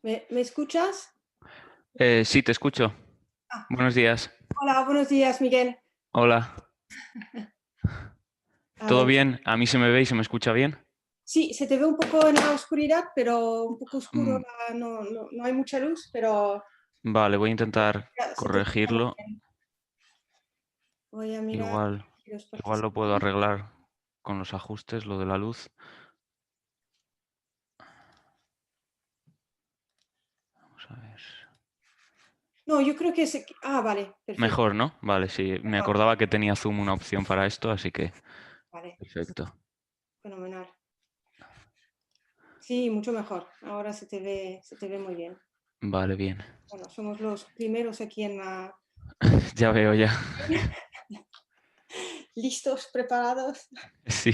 ¿Me escuchas? Sí, te escucho. Ah, Buenos días. hola, buenos días, Miguel. Hola. A ¿Todo ver, bien? ¿A mí se me ve y se me escucha bien? sí, se te ve un poco en la oscuridad, pero un poco oscuro, Mm, no hay mucha luz, pero Vale, voy a intentar ya, se te escucha muy corregirlo. bien. Voy a mirar Igual, los igual lo puedo participantes. arreglar con los ajustes, lo de la luz. Vamos a ver. No, yo creo que vale, perfecto. Mejor, ¿no? Vale, sí. Me Mejor, acordaba que tenía Zoom una opción para esto, así que vale, perfecto. fenomenal. Sí, mucho mejor. Ahora se te ve muy bien. Vale, bien. Bueno, somos los primeros aquí en la... Ya veo ya. listos, preparados. Sí.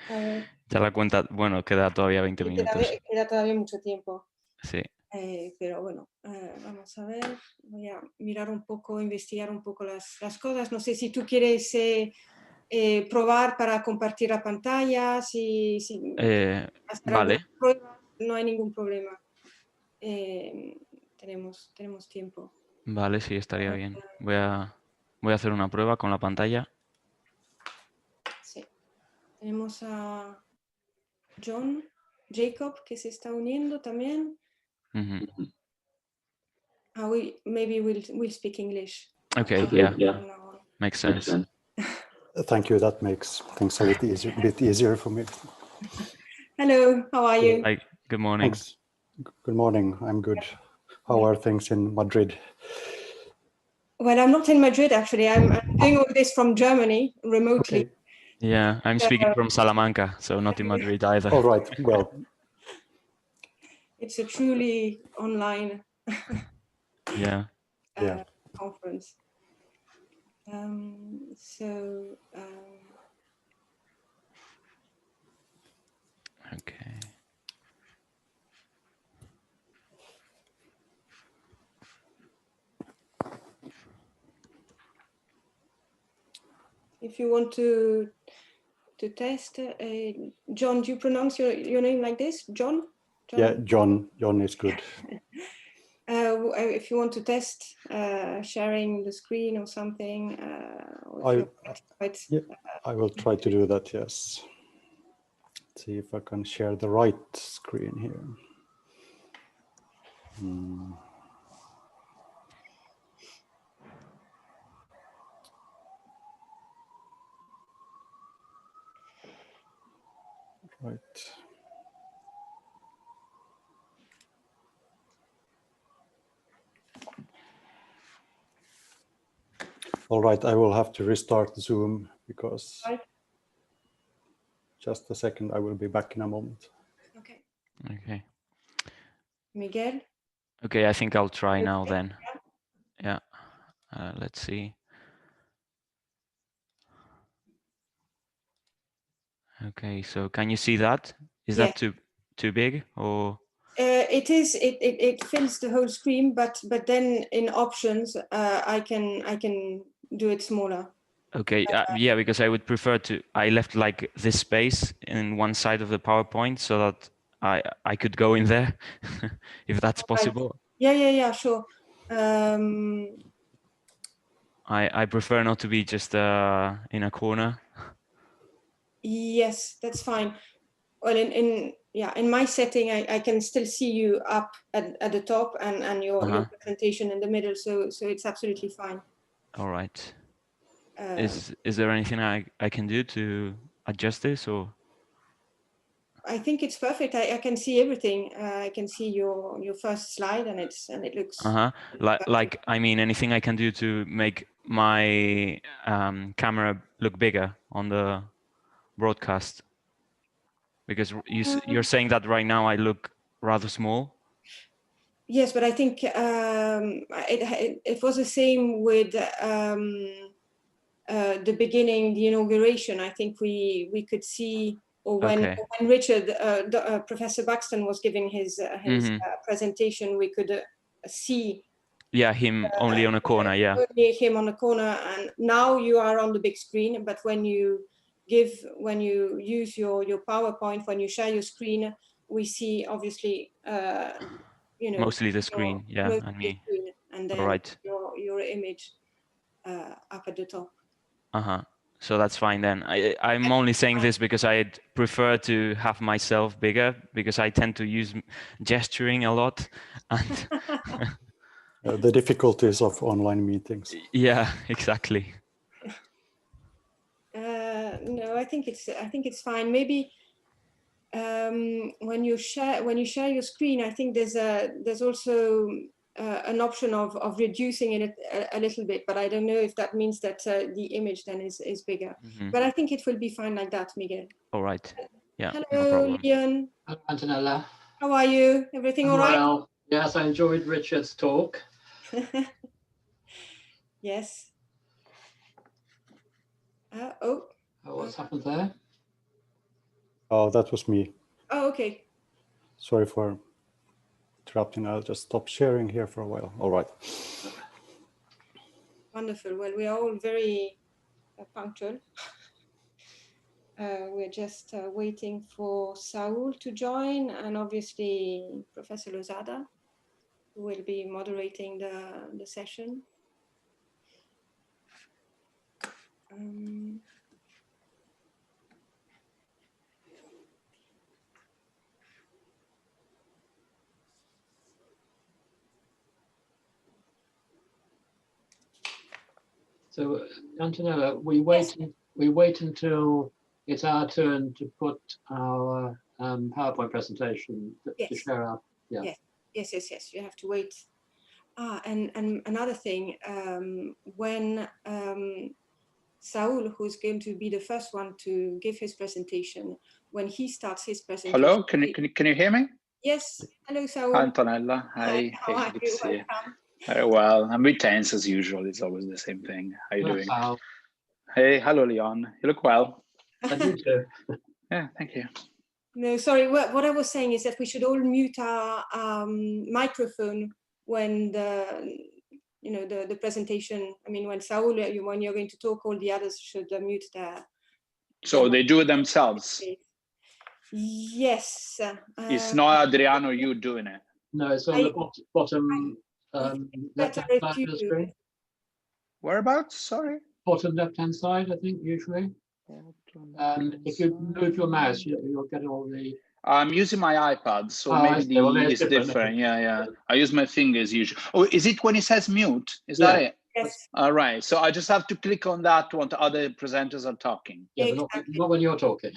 A ver, Ya la cuenta, bueno, queda todavía 20 y minutos. queda todavía mucho tiempo. Sí. Pero bueno, vamos a ver, voy a mirar un poco, investigar un poco las cosas. No sé si tú quieres probar para compartir la pantalla, si hacer alguna Vale, prueba, no hay ningún problema. Eh, tenemos tiempo. vale, sí, estaría bien. Voy a hacer una prueba con la pantalla. Sí. Tenemos a Jacob, que se está uniendo también. Ujú. Maybe we'll speak English. Okay, Yeah. yeah, makes sense. Thank you. That makes things a bit easier for me. Hello, how are you? Hi, good morning. Thanks. Good morning. I'm good. How are things in Madrid? Well, I'm not in Madrid actually. I'm doing all this from Germany remotely. Okay. Yeah, I'm speaking from Salamanca, so not in Madrid either. All right. Well, It's a truly online Yeah. yeah. conference. So Okay. if you want to test, John, do you pronounce your name like this? John? Yeah, John is good. If you want to test sharing the screen or something, or if Yeah, I will try to do that. Yes. Let's see if I can share the right screen here. Right. All right. I will have to restart Zoom because right. just a second. I will be back in a moment. Okay. Okay. Miguel? Okay, I think I'll try now Okay. then. Yeah. Let's see. Okay, so can you see that? Is Yeah. that too big or? It is. It fills the whole screen, but then in options, I can do it smaller. Okay, yeah, because I would prefer to. I left like this space in one side of the PowerPoint so that I could go in there, if that's possible. Yeah, sure. I prefer not to be just in a corner. Yes, that's fine. Well, in my setting, I can still see you up at the top and your presentation in the middle, so it's absolutely fine. All right. Is there anything I can do to adjust this or? I think it's perfect. I can see everything. I can see your first slide, and it looks. Like I mean, anything I can do to make my camera look bigger on the broadcast? Because you're saying that right now I look rather small. Yes, but I think it was the same with the beginning, the inauguration. I think we could see, or when Richard, Professor Buxton was giving his presentation, we could see. Yeah, him only on a corner. Yeah. Only him on the corner, and now you are on the big screen. But when you use your PowerPoint, when you share your screen, we see obviously you know, Mostly the screen, yeah, mostly and the me. screen, and then All right. your image up at the top. Uh-huh. So that's fine then. I'm only saying this because I prefer to have myself bigger because I tend to use gesturing a lot. And The difficulties of online meetings. yeah, exactly. No, I think it's fine. Maybe when you share your screen, I think there's also an option of reducing it a little bit, but I don't know if that means that the image then is bigger. Mm-hmm. But I think it will be fine like that, Miguel. All right. Yeah. Hello, No problem. Leon. Hello, Antonella. How are you? Everything all right? Well, yes, I enjoyed Richard's talk. Yes. Oh, what's happened there? Oh, that was me. Oh, okay. Sorry for interrupting. I'll just stop sharing here for a while. All right. Wonderful. Well, we are all very punctual. We're just waiting for Saul to join, and obviously Professor Lozada, who will be moderating the session. So, Antonella, we wait until it's our turn to put our PowerPoint presentation to share our. Yeah. Yes. You have to wait. And another thing, when Saul, who's going to be the first one to give his presentation, when he starts his presentation. Hello, can you hear me? Yes. Hello, Saul. Antonella, hi. How are Good you? to see you. Welcome. Very well. I'm a bit tense as usual. It's always the same thing. How you doing? Wow. Hey, hello, Leon. You look well. I do too. Yeah, thank you. No, sorry. What I was saying is that we should all mute our microphone when the presentation. I mean, when Saul, when you're going to talk, all the others should mute their. So they do it themselves. Yes. It's not Adriano or you doing it. No, it's on the bottom left-hand side of the screen. Whereabouts? Sorry. Bottom left-hand side, I think, usually. And if you move your mouse, you'll get all the. I'm using my iPad, so maybe it's different. Yeah. I use my fingers usually. Oh, is it when it says mute? Is that it? Yes. All right. So I just have to click on that when the other presenters are talking. Yeah, but not when you're talking.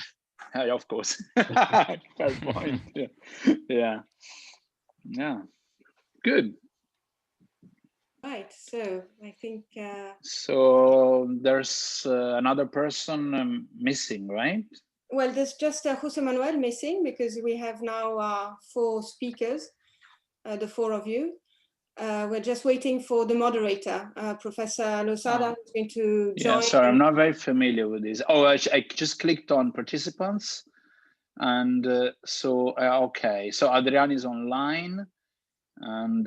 Yeah, of course. Fair point. Yeah. Good. Right. So I think. So there's another person missing, right? Well, there's just Jose Manuel missing because we have now 4 speakers, the 4 of you. We're just waiting for the moderator, Professor Lozada, who's going to join. Yeah, sorry, I'm not very familiar with this. Oh, I just clicked on participants. And okay, so Adrian is online. And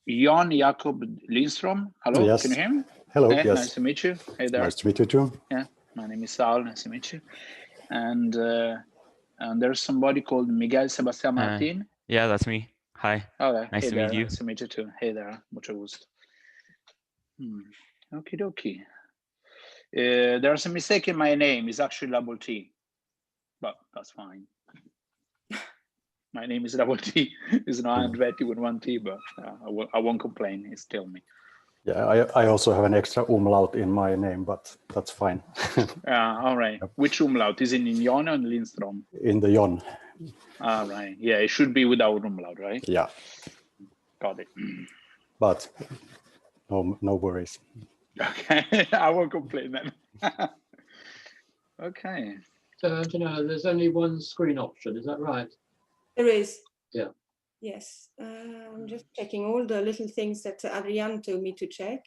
Jan Jakob Lindstrom, hello, yes. Can you hear me? Hello, hey, yes. Nice to meet you. Hey there. Nice to meet you too. Yeah, my name is Saul, nice to meet you. And there's somebody called Miguel Sebastián Martín. Yeah, that's me. Hi. Okay. Nice to meet you. Nice to meet you too. Hey there, mucho gusto. Okie dokie. There's a mistake in my name. It's actually double T, but that's fine. My name is double T. It's not Andretti with 1 T, but I won't complain. It's still me. Yeah, I also have an extra umlaut in my name, but that's fine. All right. Yep. Which umlaut? Is it in Jon or in Lindstrom? In the Jon. All right. Yeah, it should be without umlaut, right? Yeah. Got it. But no worries. Okay, I won't complain then. Okay. So, there's only one screen option, is that right? There is. Yeah. Yes. I'm just checking all the little things that Adrian told me to check.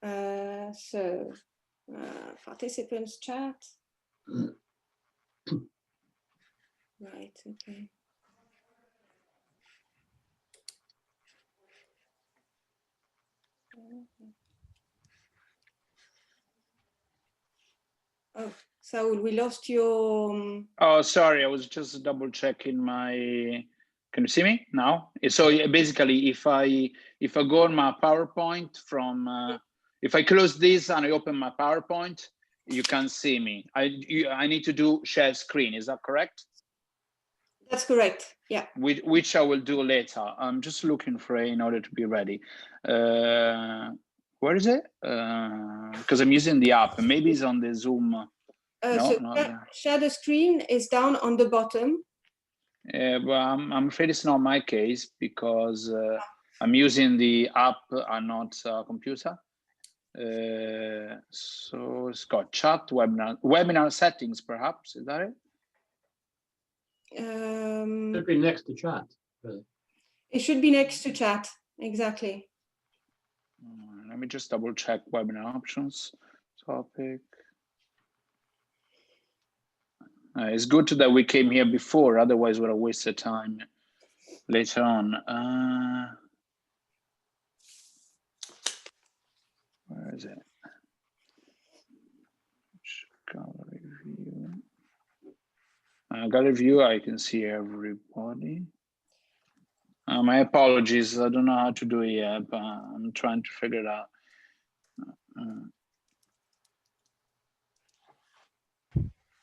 So, participants chat. Right, okay. Oh, Saul, we lost your. Oh, sorry. I was just double checking my Can you see me now? So basically, if I go on my PowerPoint from, if I close this and I open my PowerPoint, you can see me. I need to do share screen. Is that correct? That's correct. Yeah. Which I will do later. I'm just looking for it in order to be ready. Where is it? Because I'm using the app, and maybe it's on the Zoom. No, So not there. share the screen is down on the bottom. But I'm afraid it's not my case because I'm using the app and not a computer. So it's got chat, webinar settings, perhaps. Is that it? Should be next to chat. Really. It should be next to chat. Exactly. Let me just double check webinar options. Topic. It's good that we came here before, otherwise we'd have wasted time later on. Where is it? Gallery view. Gallery view, I can see everybody. My apologies, I don't know how to do it yet, but I'm trying to figure it out.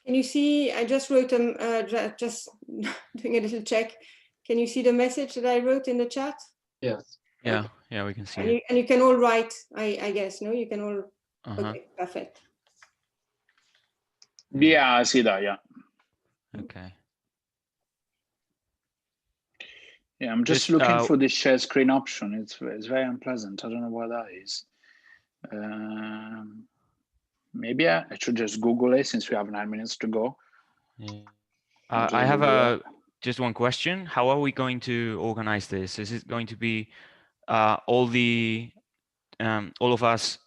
Can you see? I just wrote them. Just doing a little check. Can you see the message that I wrote in the chat? Yes. Yeah, yeah, we can see And it. you can all write. I guess no. You can all. Okay, perfect. Yeah, I see that. Yeah. Okay. Yeah, I'm just looking for the share screen option. It's very unpleasant. I don't know what that is. Maybe I should just Google it since we have 9 minutes to go. Yeah. I have just one question. How are we going to organize this? Is it going to be all of us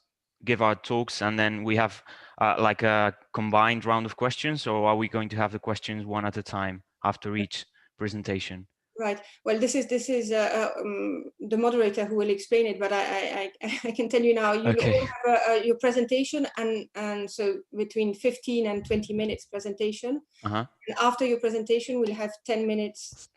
give our talks and then we have like a combined round of questions, or are we going to have the questions one at a time after each presentation? Right. Well, this is the moderator who will explain it, but I can tell you now. You all have your presentation, and so between 15 and 20 minutes presentation. And after your presentation, we'll have 10 minutes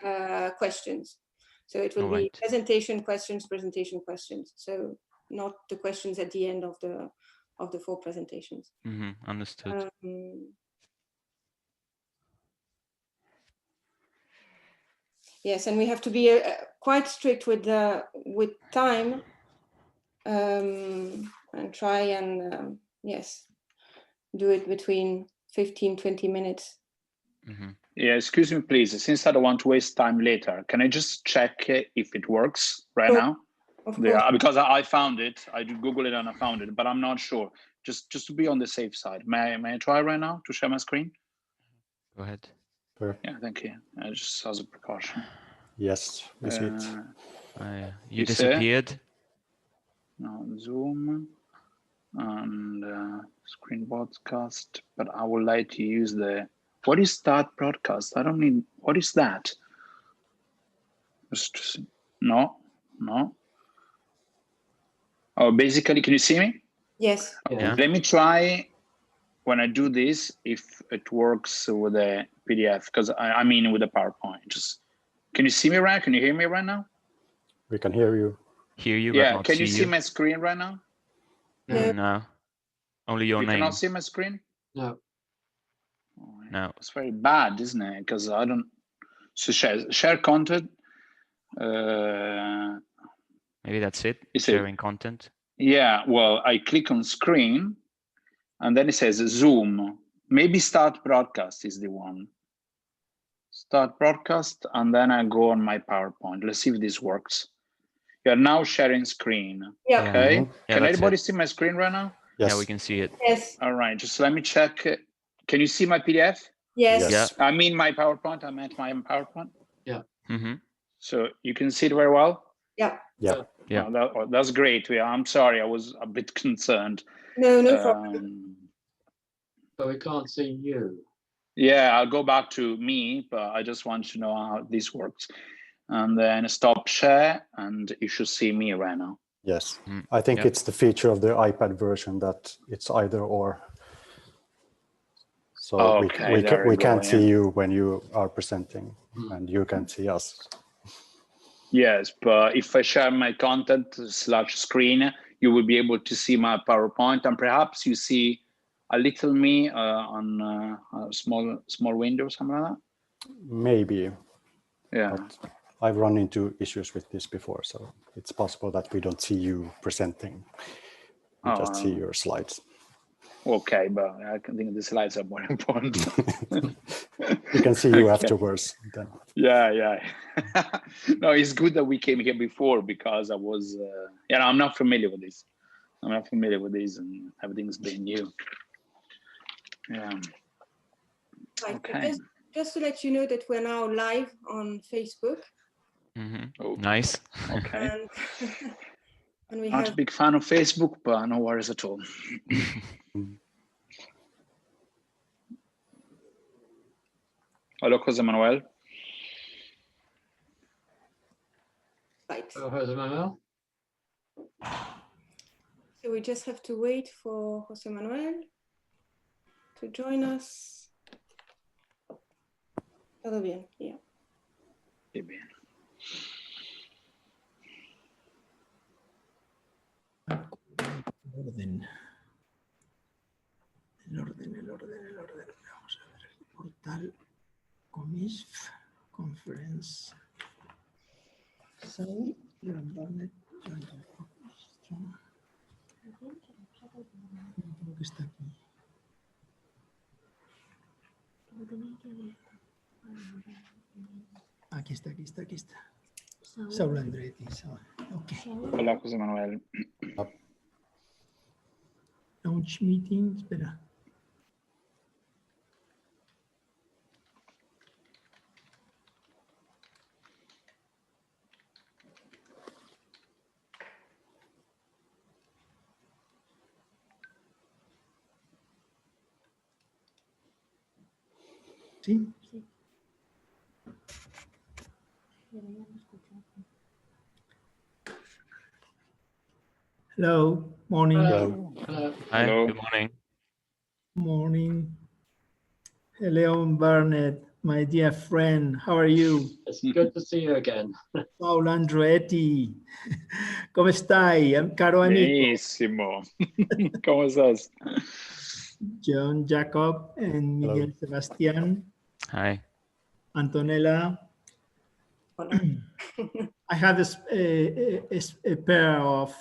questions. So it will be presentation questions, presentation questions. So not the questions at the end of the 4 presentations. Understood. Yes, and we have to be quite strict with time, and try and yes, do it between 15-20 minutes. Yeah, excuse me, please. Since I don't want to waste time later, can I just check if it works right now? Yeah, because I found it. I did Google it and I found it, but I'm not sure. Just to be on the safe side, may I try right now to share my screen? Go ahead. Sure. Yeah, thank you. Just as a precaution. Yes, we see it. You disappeared. No, Zoom and screen broadcast, but I would like to use the. What is start broadcast? I don't need. What is that? Just no. Oh, basically, can you see me? Yes. Yeah. Let me try. When I do this, if it works with the PDF, because I mean with the PowerPoint. Just can you see me right? Can you hear me right now? We can hear you. Hear you, yeah. But not can you see you. my screen right now? No. Only your name. You cannot see my screen? No. Oh, No. It's very bad, isn't it? Because I don't. So share content. Maybe that's it. Sharing content. Yeah. Well, I click on screen, and then it says Zoom. Maybe start broadcast is the one. Start broadcast, and then I go on my PowerPoint. Let's see if this works. You're now sharing screen. Yeah. Okay. Yeah, can anybody see my screen right now? Yes. Yeah, we can see it. Yes. All right. Just let me check. Can you see my PDF? Yes. Yes. I mean my PowerPoint. I meant my PowerPoint. Yeah. So you can see it very well. Yeah. Yeah. Yeah. That's great. Yeah. I'm sorry. I was a bit concerned. No problem. But we can't see you. Yeah, I'll go back to me, but I just want to know how this works. And then stop share, and you should see me right now. Yes. I think it's the feature of the iPad version that it's either or. So we can't see you when you are presenting, and you can see us. Yes, but if I share my content / screen, you will be able to see my PowerPoint, and perhaps you see a little me on a small window, something like that. Maybe. Yeah. But I've run into issues with this before, so it's possible that we don't see you presenting. We just see your slides. Okay, but I think the slides are more important. We can see you afterwards. Then. Yeah. No, it's good that we came here before, because I was, I'm not familiar with this. I'm not familiar with this, and everything's been new. Yeah. Right. Okay. Just to let you know that we're now live on Facebook. Oh, nice. Okay. And we Not have a big fan of Facebook, but no worries at all. Hello, Jose Manuel. right. Hello, Jose Manuel. So we just have to wait for Jose Manuel to join us. Todo bien, yeah. Qué bien. El orden. Vamos a ver el portal Comisf Conference. Saul, Leon Barnett, John Jacob. Creo que está aquí. Aquí está. Saul Andretti. Okay. Hola, José Manuel. Launch meeting, espera. ¿Sí? Hello, morning. Hello. Hi, Hello. good morning. Morning. Leon Barnett, my dear friend, how are you? It's good to see you again. Paolo Andretti, come stai, caro amico? Benissimo. ¿Cómo estás? John Jacob and Miguel Sebastian. Hi. Antonella. I have a pair of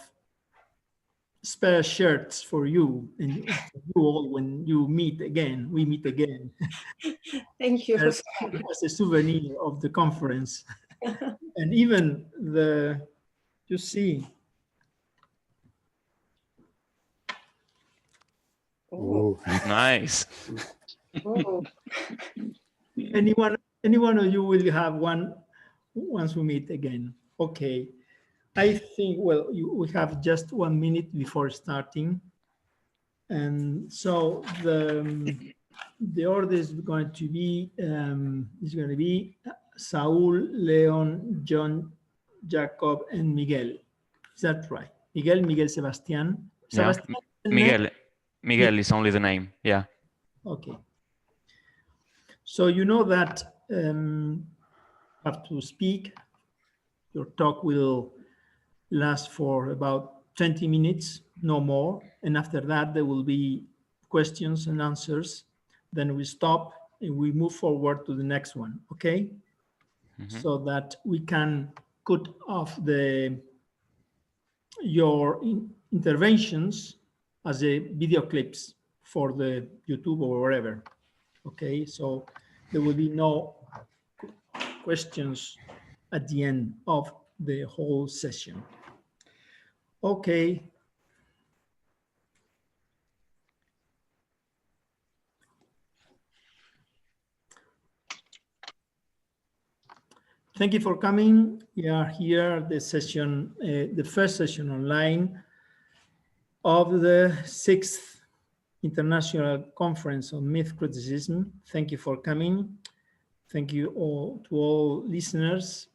spare shirts for you and for you all when we meet again. Thank you. As a souvenir of the conference. And even you see. Oh. Nice. Oh. Anyone of you will have one once we meet again. Okay. I think, well, we have just 1 minute before starting. And so the order is going to be Saul, Leon, John, Jacob, and Miguel. Is that right? Miguel, Sebastian. Yeah. Sebastian Miguel is only the name. Yeah. Okay. So you know that you have to speak. Your talk will last for about 20 minutes, no more. And after that, there will be questions and answers. Then we stop and we move forward to the next one, okay? So that we can cut off your interventions as a video clips for the YouTube or wherever. Okay, so there will be no questions at the end of the whole session. Okay. Thank you for coming. We are here, the session, the first session online of the 6th International Conference on Myth Criticism. Thank you for coming. Thank you all to all listeners.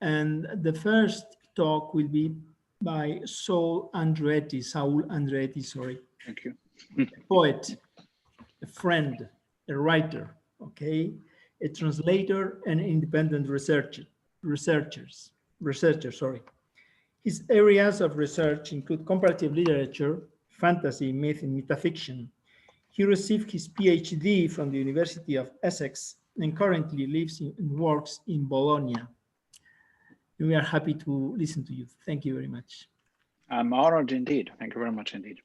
And the first talk will be by Saul Andretti, sorry. Thank you. A poet, a friend, a writer, okay? A translator and independent researchers. researcher, sorry. His areas of research include comparative literature, fantasy, myth, and metafiction. He received his PhD from the University of Essex and currently lives and works in Bologna. We are happy to listen to you. Thank you very much. I'm honored indeed. Thank you very much indeed.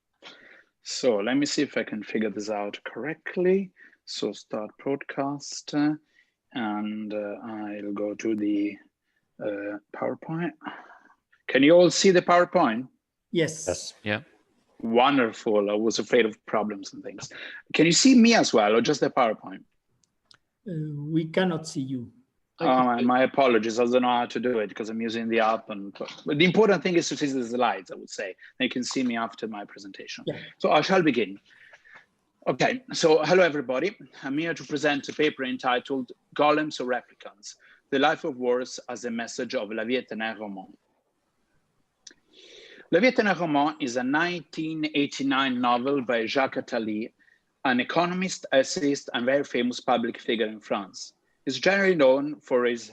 So let me see if I can figure this out correctly. So start broadcast, and I'll go to the PowerPoint. Can you all see the PowerPoint? Yes. Yes. Yeah. Wonderful. I was afraid of problems and things. Can you see me as well, or just the PowerPoint? We cannot see you. My apologies. I don't know how to do it because I'm using the app. But the important thing is to see the slides, I would say. They can see me after my presentation. Yeah. So I shall begin. Okay, so hello everybody. I'm here to present a paper entitled Golems or Replicants, The Life of Wars as a Message of La Vie est un Roman. La Vie est un Roman is a 1989 novel by Jacques Attali, an economist, essayist, and very famous public figure in France. He's generally known for his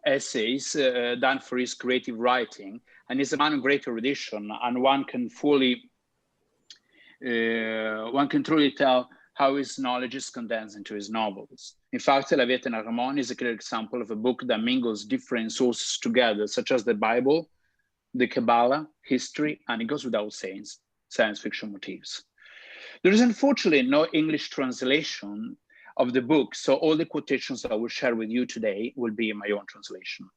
essays than for his creative writing, and is a man of great erudition, and one can truly tell how his knowledge is condensed into his novels. In fact, La Vie est un Roman is a clear example of a book that mingles different sources together, such as the Bible, the Kabbalah, history, and it goes without saying, science fiction motifs. There is unfortunately no English translation of the book, so all the quotations I will share with you today will be in my own translation.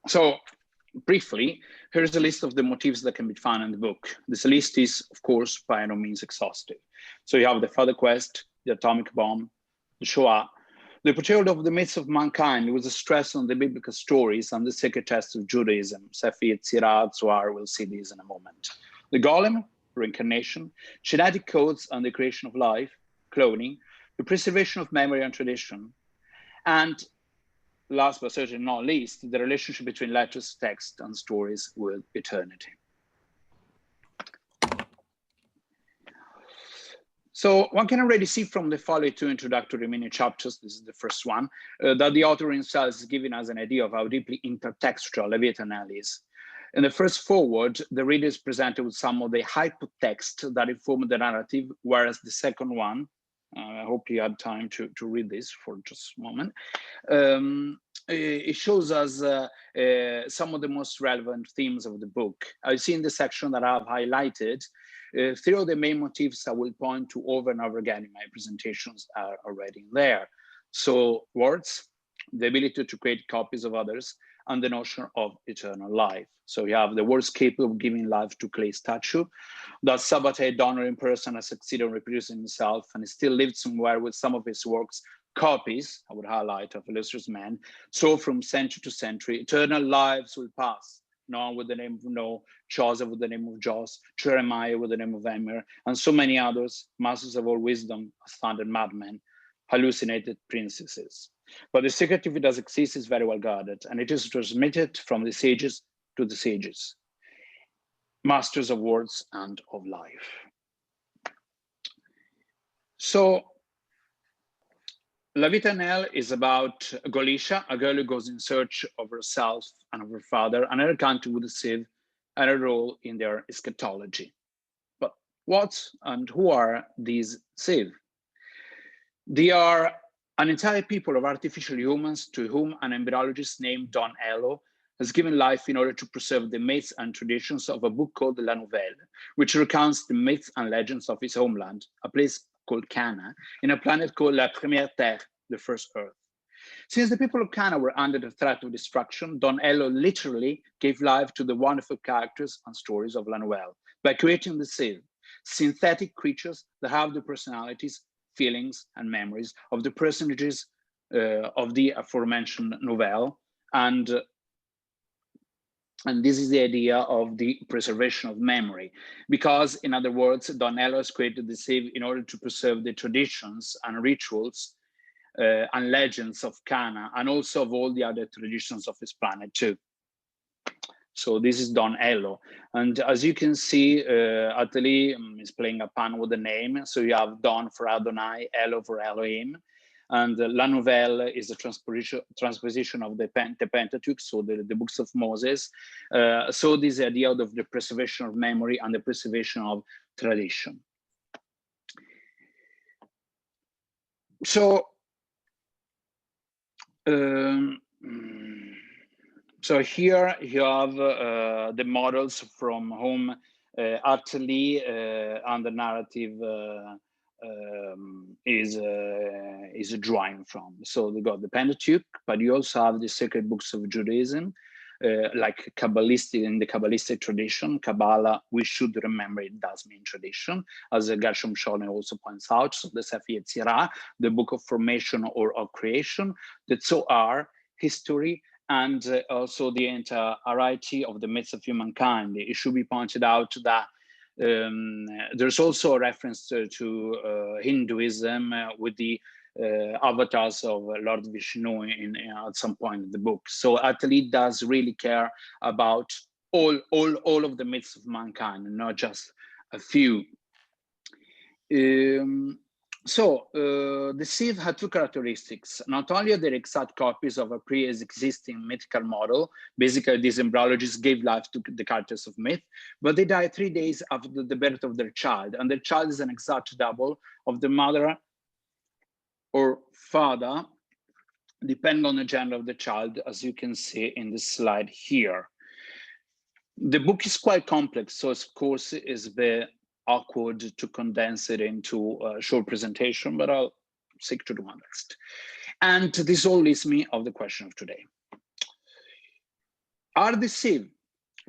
So briefly, here's a list of the motifs that can be found in the book. This list is, of course, by no means exhaustive. So you have the Father Quest, the atomic bomb, the Shoah, the portrayal of the myths of mankind with a stress on the biblical stories and the sacred text of Judaism. Safed, Sirah, Zohar, we'll see these in a moment. The golem, reincarnation, genetic codes and the creation of life, cloning, the preservation of memory and tradition, and last but certainly not least, the relationship between letters, text, and stories with eternity. So one can already see from the following two introductory mini chapters, this is the first one, that the author himself is giving us an idea of how deeply intertextual La Vie est un Roman is. In the first foreword, the reader is presented with some of the hypertext that inform the narrative, whereas the second one, I hope you had time to read this for just a moment, it shows us some of the most relevant themes of the book. I see in the section that I've highlighted, three of the main motifs I will point to over and over again in my presentations are already there. So words, the ability to create copies of others, and the notion of eternal life. So you have the words capable of giving life to clay statue, that Sabbatai Donner in person has succeeded in reproducing himself and still lived somewhere with some of his works, copies, I would highlight, of illustrious men. So from century to century, eternal lives will pass. Noah with the name of Noah, Joseph with the name of Jos, Jeremiah with the name of Emir, and so many others, masters of all wisdom, astounded madmen, hallucinated princesses. But the secret, if it does exist, is very well guarded, and it is transmitted from the sages to the sages, masters of words and of life. So, La Vie est un Roman is about Golisha, a girl who goes in search of herself and of her father, and her encounter with the Civ, and her role in their eschatology. But what and who are these Civ? They are an entire people of artificial humans to whom an embryologist named Don Ello has given life in order to preserve the myths and traditions of a book called La Nouvelle, which recounts the myths and legends of his homeland, a place called Cana, in a planet called La Première Terre, the first Earth. Since the people of Cana were under the threat of destruction, Don Ello literally gave life to the wonderful characters and stories of La Nouvelle by creating the Civ, synthetic creatures that have the personalities, feelings, and memories of the personages of the aforementioned novel, and this is the idea of the preservation of memory, because in other words, Don Ello has created the Civ in order to preserve the traditions and rituals and legends of Cana, and also of all the other traditions of his planet too. So this is Don Ello. And as you can see, Attali is playing a pun with the name. So you have Don for Adonai, Ello for Elohim. and La Nouvelle is a transposition of the Pentateuch, so the books of Moses. So this idea of the preservation of memory and the preservation of tradition. So, so here you have the models from whom Attlee and the narrative is drawing from. So they got the Pentateuch, but you also have the sacred books of Judaism, like Kabbalistic, in the Kabbalistic tradition. Kabbalah, we should remember, it does mean tradition, as Gershom Scholem also points out. So the Sefer Yetzirah, the book of formation or of creation, the Zohar, history, and also the entirety of the myths of humankind. It should be pointed out that there's also a reference to Hinduism with the avatars of Lord Vishnu at some point in the book. So Attlee does really care about all of the myths of mankind, and not just a few. So the sieve had two characteristics. Not only are they exact copies of a pre-existing mythical model, basically these embryologists gave life to the characters of myth, but they died 3 days after the birth of their child, and their child is an exact double of the mother or father, depending on the gender of the child, as you can see in the slide here. The book is quite complex, so of course it's very awkward to condense it into a short presentation, but I'll stick to the one next. And this all leads me of the question of today. Are the sieve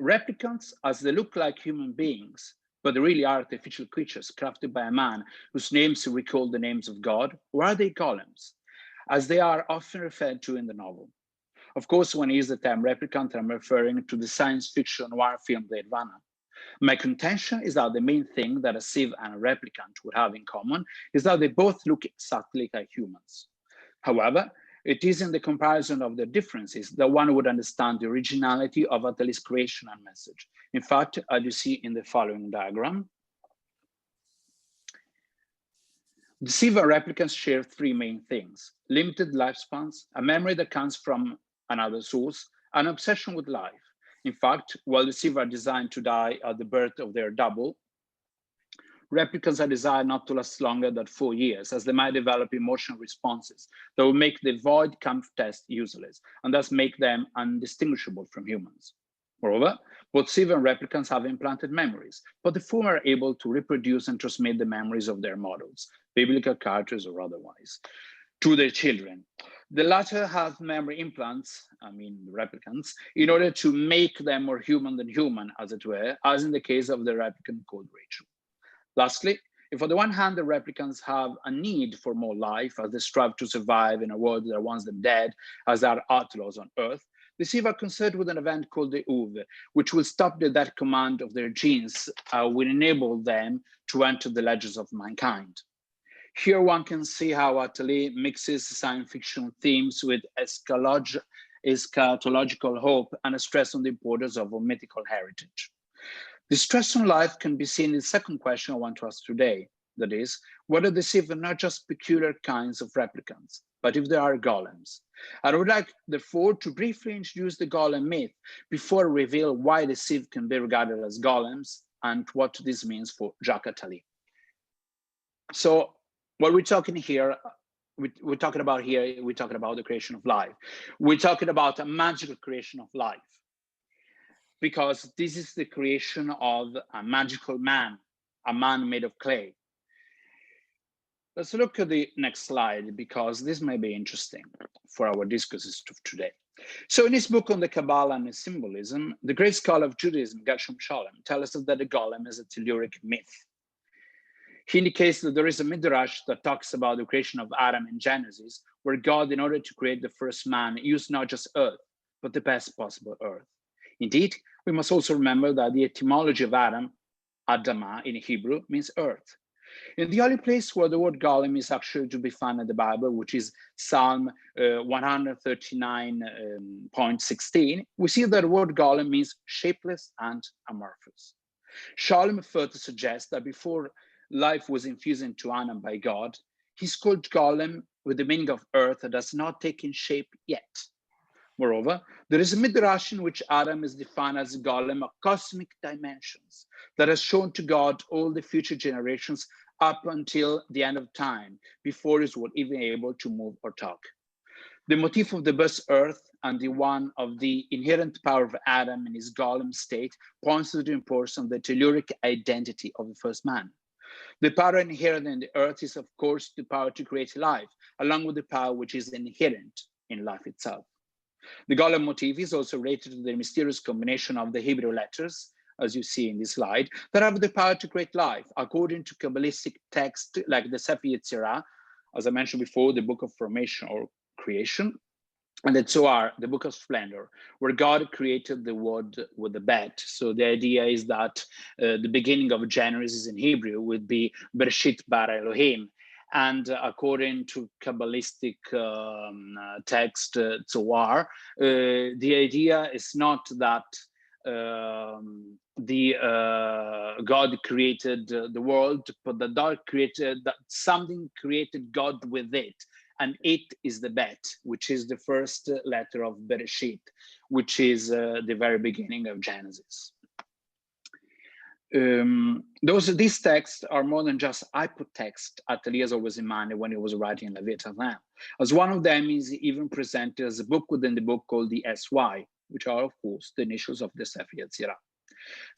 replicants, as they look like human beings, but they really are artificial creatures crafted by a man whose names recall the names of God, or are they golems, as they are often referred to in the novel? Of course, when I use the term replicant, I'm referring to the science fiction noir film Blade Runner. My contention is that the main thing that a sieve and a replicant would have in common is that they both look exactly like humans. However, it is in the comparison of their differences that one would understand the originality of Attlee's creation and message. In fact, as you see in the following diagram, the sieve and replicants share three main things: limited lifespans, a memory that comes from another source, an obsession with life. In fact, while the sieve are designed to die at the birth of their double, replicants are designed not to last longer than 4 years, as they might develop emotional responses that will make the void Kampf test useless, and thus make them undistinguishable from humans. Moreover, both sieve and replicants have implanted memories, but the former are able to reproduce and transmit the memories of their models, biblical characters or otherwise, to their children. The latter have memory implants, replicants, in order to make them more human than human, as it were, as in the case of the replicant called Rachel. Lastly, if on the one hand, the replicants have a need for more life, as they strive to survive in a world that wants them dead, as are outlaws on Earth, the sieve are concerned with an event called the Uve, which will stop the dead command of their genes, will enable them to enter the legends of mankind. Here one can see how Attlee mixes science fiction themes with eschatological hope and a stress on the importance of a mythical heritage. The stress on life can be seen in the second question I want to ask today, that is, whether the sieve are not just peculiar kinds of replicants, but if they are golems. I would like, therefore, to briefly introduce the golem myth before I reveal why the sieve can be regarded as golems and what this means for Jacques Attlee. So, what we're talking here, we're talking about the creation of life. We're talking about a magical creation of life, because this is the creation of a magical man, a man made of clay. Let's look at the next slide, because this may be interesting for our discourses of today. So in his book on the Kabbalah and its symbolism, the great scholar of Judaism, Gershom Scholem, tells us that the golem is a telluric myth. He indicates that there is a midrash that talks about the creation of Adam in Genesis, where God, in order to create the first man, used not just earth, but the best possible earth. Indeed, we must also remember that the etymology of Adam, Adamah in Hebrew, means earth. In the only place where the word golem is actually to be found in the Bible, which is Psalm 139.16, we see that the word golem means shapeless and amorphous. Scholem further suggests that before life was infused into Adam by God, he's called golem with the meaning of earth does not take in shape yet. Moreover, there is a midrash in which Adam is defined as a golem of cosmic dimensions that has shown to God all the future generations up until the end of time, before he was even able to move or talk. The motif of the bus earth and the one of the inherent power of Adam in his golem state points to the importance of the telluric identity of the first man. The power inherent in the earth is, of course, the power to create life, along with the power which is inherent in life itself. The golem motif is also related to the mysterious combination of the Hebrew letters, as you see in this slide, that have the power to create life, according to Kabbalistic texts like the Sefer Yetzirah, as I mentioned before, the book of formation or creation, and the Zohar, the book of splendor, where God created the world with the bet. So the idea is that the beginning of Genesis in Hebrew would be Bereshit bara Elohim. And according to Kabbalistic text, Zohar, the idea is not that God created the world, but that God created, that something created God with it. And it is the bet, which is the first letter of Bereshit, which is the very beginning of Genesis. These texts are more than just hypotext, as Eliezer was in mind when he was writing Leviathan, as one of them is even presented as a book within the book called the SY, which are, of course, the initials of the Sefer Yetzirah.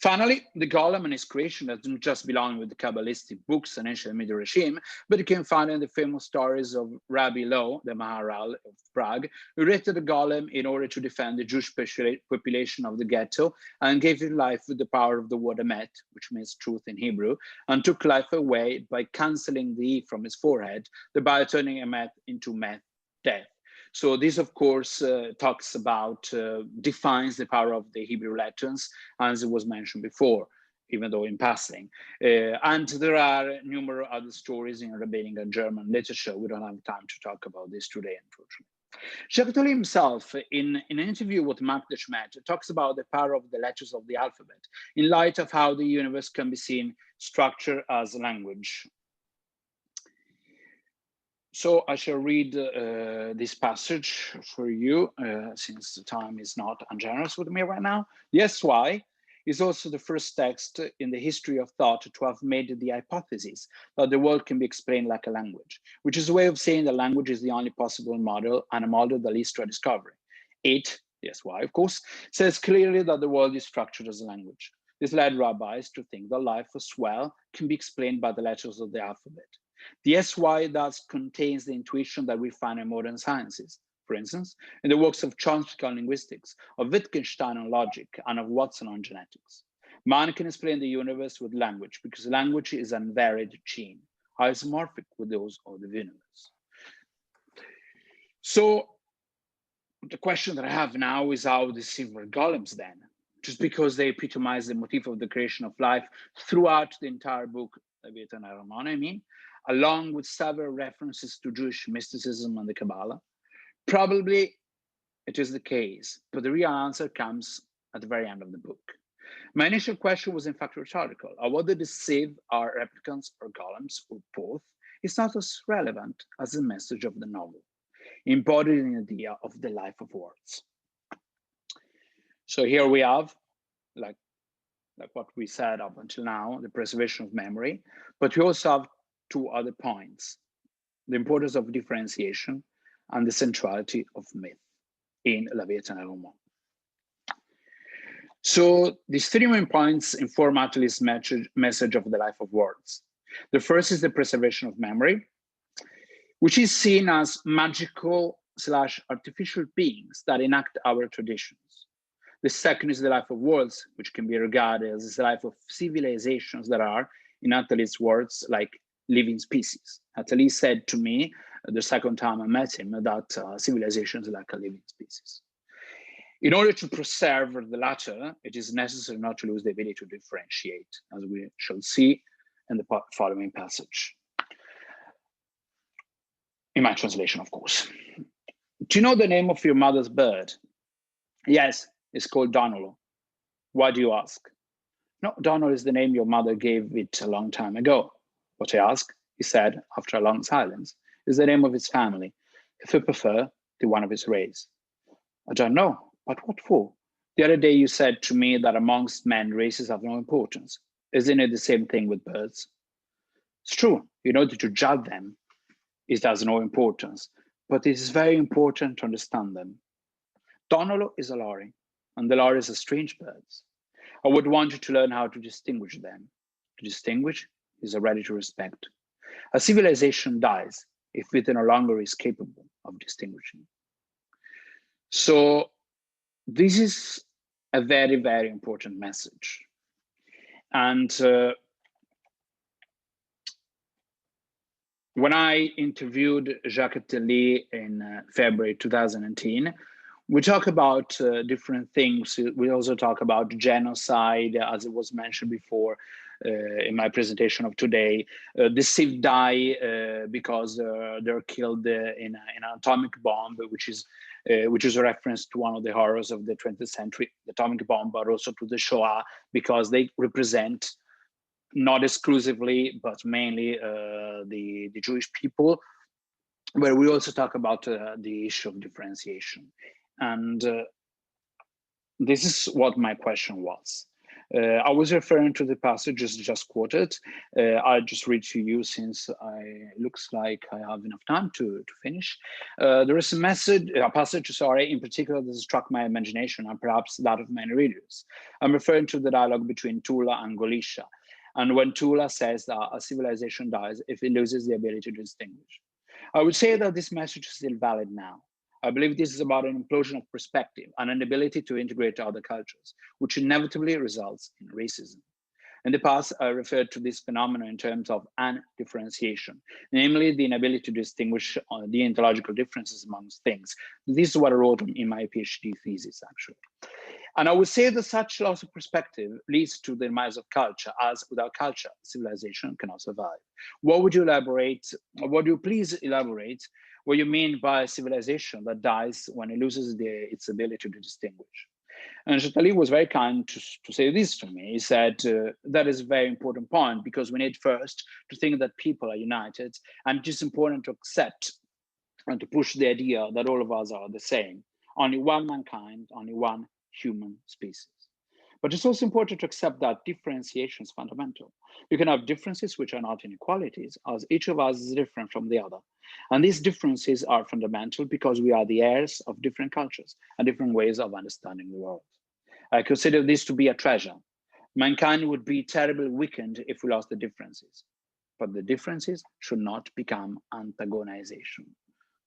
Finally, the golem and his creation doesn't just belong with the Kabbalistic books and ancient Midrashim, but you can find in the famous stories of Rabbi Loew, the Maharal of Prague, who created the golem in order to defend the Jewish population of the ghetto and gave it life with the power of the word emet, which means truth in Hebrew, and took life away by cancelling the E from his forehead, thereby turning emet into meth, death. So this, of course, talks about, defines the power of the Hebrew letters, as it was mentioned before, even though in passing. And there are numerous other stories in rabbinic and German literature. We don't have time to talk about this today, unfortunately. Jacques Attali himself, in an interview with Marc Desmet, talks about the power of the letters of the alphabet in light of how the universe can be seen structured as language. So I shall read this passage for you, since the time is not ungenerous with me right now. The SY is also the first text in the history of thought to have made the hypothesis that the world can be explained like a language, which is a way of saying that language is the only possible model and a model that leads to a discovery. It, the SY of course, says clearly that the world is structured as a language. This led rabbis to think that life as well can be explained by the letters of the alphabet. The SY thus contains the intuition that we find in modern sciences. For instance, in the works of Chomsky on linguistics, of Wittgenstein on logic, and of Watson on genetics. Man can explain the universe with language because language is an unvaried gene, isomorphic with those of the universe. So the question that I have now is how the silver golems then, just because they epitomize the motif of the creation of life throughout the entire book, Leviathan and Ramon, I mean, along with several references to Jewish mysticism and the Kabbalah. Probably it is the case, but the real answer comes at the very end of the book. My initial question was in fact rhetorical. Whether the Sieve are replicants or golems or both is not as relevant as the message of the novel, embodying the idea of the life of words. So here we have, like what we said up until now, the preservation of memory, but we also have two other points: the importance of differentiation and the centrality of myth in Leviathan and Ramon. So these three main points inform Attali's message of the life of words. The first is the preservation of memory, which is seen as magical / artificial beings that enact our traditions. The second is the life of words, which can be regarded as the life of civilizations that are, in Attali's words, like living species. Attali said to me the second time I met him that civilization is like a living species. In order to preserve the latter, it is necessary not to lose the ability to differentiate, as we shall see in the following passage. In my translation, of course. Do you know the name of your mother's bird? Yes, it's called Donolo. Why do you ask? No, Donolo is the name your mother gave it a long time ago. What I ask, he said after a long silence, is the name of his family, if you prefer, to one of his race. I don't know, but what for? The other day you said to me that amongst men, races have no importance. Isn't it the same thing with birds? It's true, in order to judge them, it has no importance, but it is very important to understand them. Donolo is a lorry, and the lorries are strange birds. I would want you to learn how to distinguish them. To distinguish is already to respect. A civilization dies if it no longer is capable of distinguishing. So this is a very, very important message. And when I interviewed Jacques Attali in February 2010, we talk about different things. We also talk about genocide, as it was mentioned before in my presentation of today. The Civ die because they're killed in an atomic bomb, which is a reference to one of the horrors of the 20th century, the atomic bomb, but also to the Shoah, because they represent not exclusively, but mainly the Jewish people, where we also talk about the issue of differentiation. And this is what my question was. I was referring to the passages just quoted. I'll just read to you since looks like I have enough time to finish. There is a passage, in particular that struck my imagination and perhaps that of many readers. I'm referring to the dialogue between Tula and Golisha. And when Tula says that a civilization dies if it loses the ability to distinguish. I would say that this message is still valid now. I believe this is about an implosion of perspective and an ability to integrate other cultures, which inevitably results in racism. In the past, I referred to this phenomenon in terms of undifferentiation, namely the inability to distinguish the ontological differences amongst things. This is what I wrote in my PhD thesis, actually. And I would say that such loss of perspective leads to the demise of culture, as without culture, civilization cannot survive. What would you please elaborate what you mean by a civilization that dies when it loses its ability to distinguish? And Attali was very kind to say this to me. He said, that is a very important point, because we need first to think that people are united, and it is important to accept and to push the idea that all of us are the same. Only one mankind, only one human species. But it's also important to accept that differentiation is fundamental. You can have differences which are not inequalities, as each of us is different from the other. And these differences are fundamental because we are the heirs of different cultures and different ways of understanding the world. I consider this to be a treasure. Mankind would be terribly weakened if we lost the differences, but the differences should not become antagonization.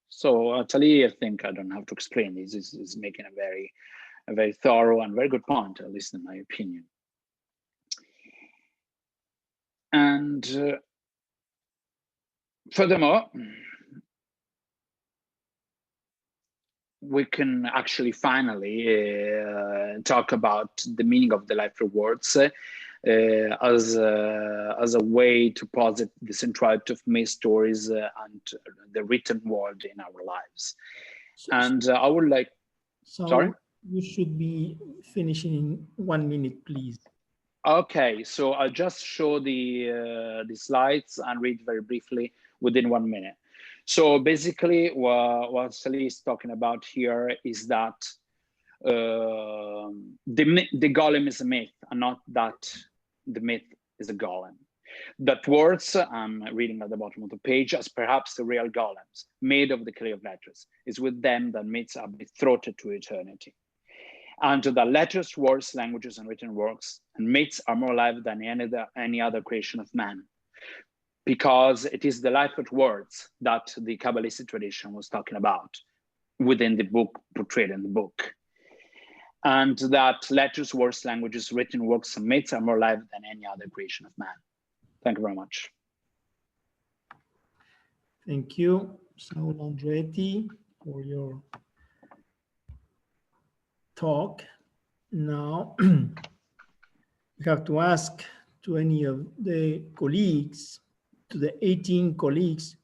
So Attali, I think I don't have to explain this, is making a very thorough and very good point, at least in my opinion. And furthermore, we can actually finally talk about the meaning of the life rewards as a way to posit the centrality of myth stories and the written word in our lives. And I would like, sorry? You should be finishing in 1 minute, please. Okay, so I'll just show the slides and read very briefly within 1 minute. So basically, what Sally is talking about here is that the golem is a myth, and not that the myth is a golem. That words, I'm reading at the bottom of the page, as perhaps the real golems, made of the clay of letters, is with them that myths are betrothed to eternity. And that letters, words, languages, and written works and myths are more alive than any other creation of man, because it is the life of words that the Kabbalistic tradition was talking about within the book, portrayed in the book. And that letters, words, languages, written works, and myths are more alive than any other creation of man. Thank you very much. Thank you, Saul Andretti, for your talk. Now, we have to ask to any of the colleagues, to the 18 colleagues,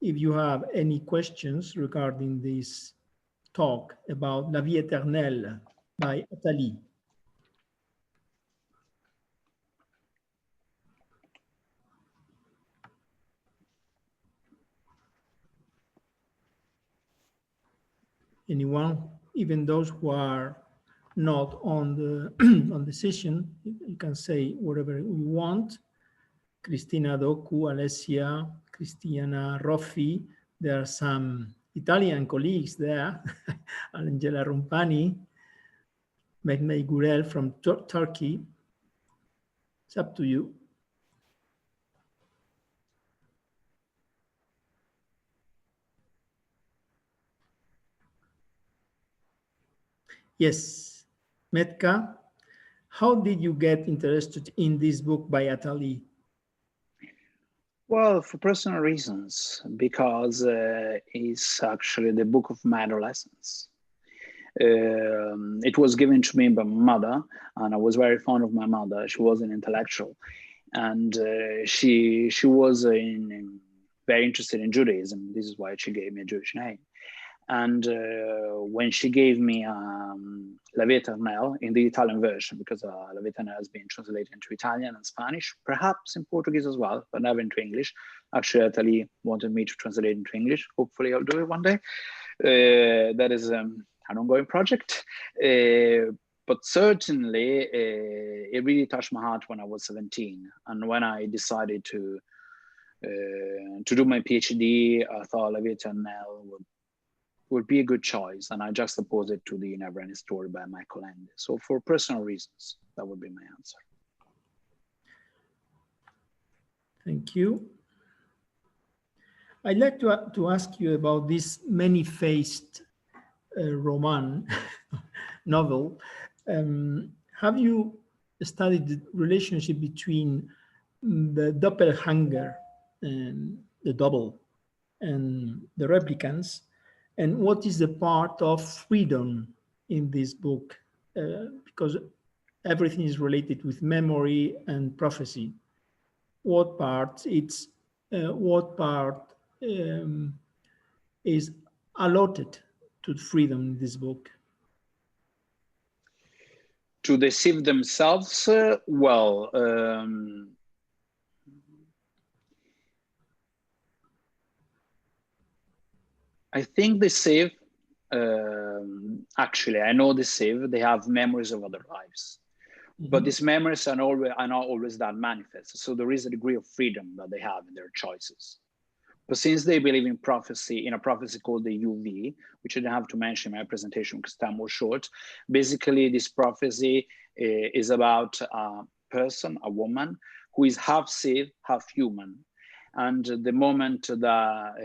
if you have any questions regarding this talk about La Vie Éternelle by Attali. anyone, even those who are not on the on the session, you can say whatever you want. Cristina Doku, Alessia, Cristiana Roffi. There are some Italian colleagues there. Angela Rumpani, Mehmet Gurel from Turkey. It's up to you. Yes, Metka, how did you get interested in this book by Atali? Well, for personal reasons, because it's actually the book of my adolescence. It was given to me by my mother, and I was very fond of my mother. She was an intellectual, and she was very interested in Judaism. This is why she gave me a Jewish name. And when she gave me La Vie Éternelle in the Italian version, because La Vie Éternelle has been translated into Italian and Spanish, perhaps in Portuguese as well, but never into English. Actually, Atali wanted me to translate it into English. Hopefully I'll do it one day. That is an ongoing project. But certainly, it really touched my heart when I was 17. And when I decided to do my PhD, I thought La Vie Éternelle would be a good choice, and I juxtapose it to the Never-Ending Story by Michael Ende. So for personal reasons, that would be my answer. Thank you. I'd like to ask you about this many-faced novel. Have you studied the relationship between the doppelganger, the double, and the replicants? And what is the part of freedom in this book? Because everything is related with memory and prophecy. What part is allotted to freedom in this book? To deceive themselves, I think they save, actually, I know they save, they have memories of other lives. Mm-hmm. But these memories are not always that manifest. So there is a degree of freedom that they have in their choices. But since they believe in prophecy, in a prophecy called the UV, which I didn't have to mention in my presentation because time was short, basically this prophecy is about a person, a woman, who is half Sith, half human. And the moment that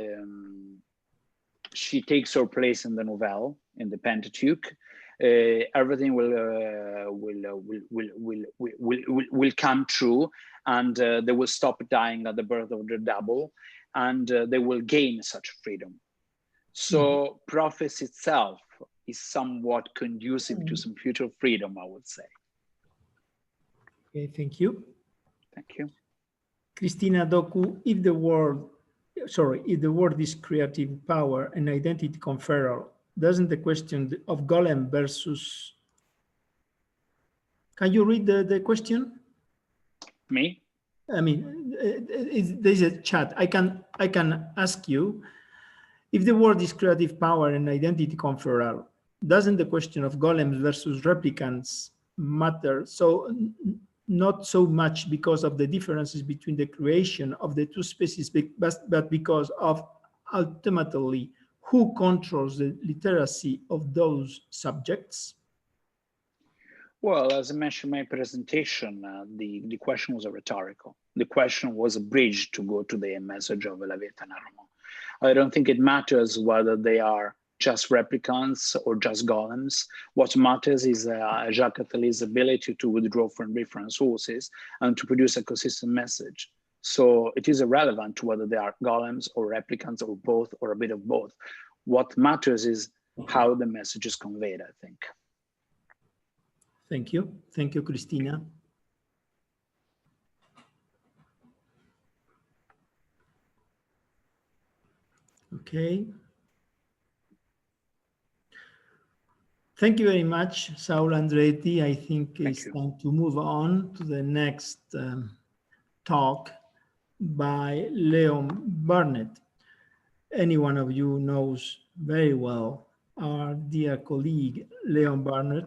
she takes her place in the novel, in the Pentateuch, everything will come true, and they will stop dying at the birth of the double, and they will gain such freedom. So prophecy itself is somewhat conducive to some future freedom, I would say. Okay, thank you. Thank you. Cristina Doku, if the word is creative power and identity conferral, doesn't the question of Golem versus... Can you read the question? Me? I mean, there's a chat. I can ask you, if the word is creative power and identity conferral, doesn't the question of golems versus replicants matter? So not so much because of the differences between the creation of the two species, but because of ultimately who controls the literacy of those subjects? Well, as I mentioned in my presentation, the question was a rhetorical. The question was a bridge to go to the message of La Vie Éternelle. I don't think it matters whether they are just replicants or just golems. What matters is Jacques Attali's ability to withdraw from different sources and to produce a consistent message. So it is irrelevant to whether they are golems or replicants or both or a bit of both. What matters is how the message is conveyed, I think. Thank you. Thank you, Cristina. Okay. Thank you very much, Saul Andretti. I think it's time to move on to the next talk by Leon Burnett. Any one of you knows very well our dear colleague, Leon Barnett,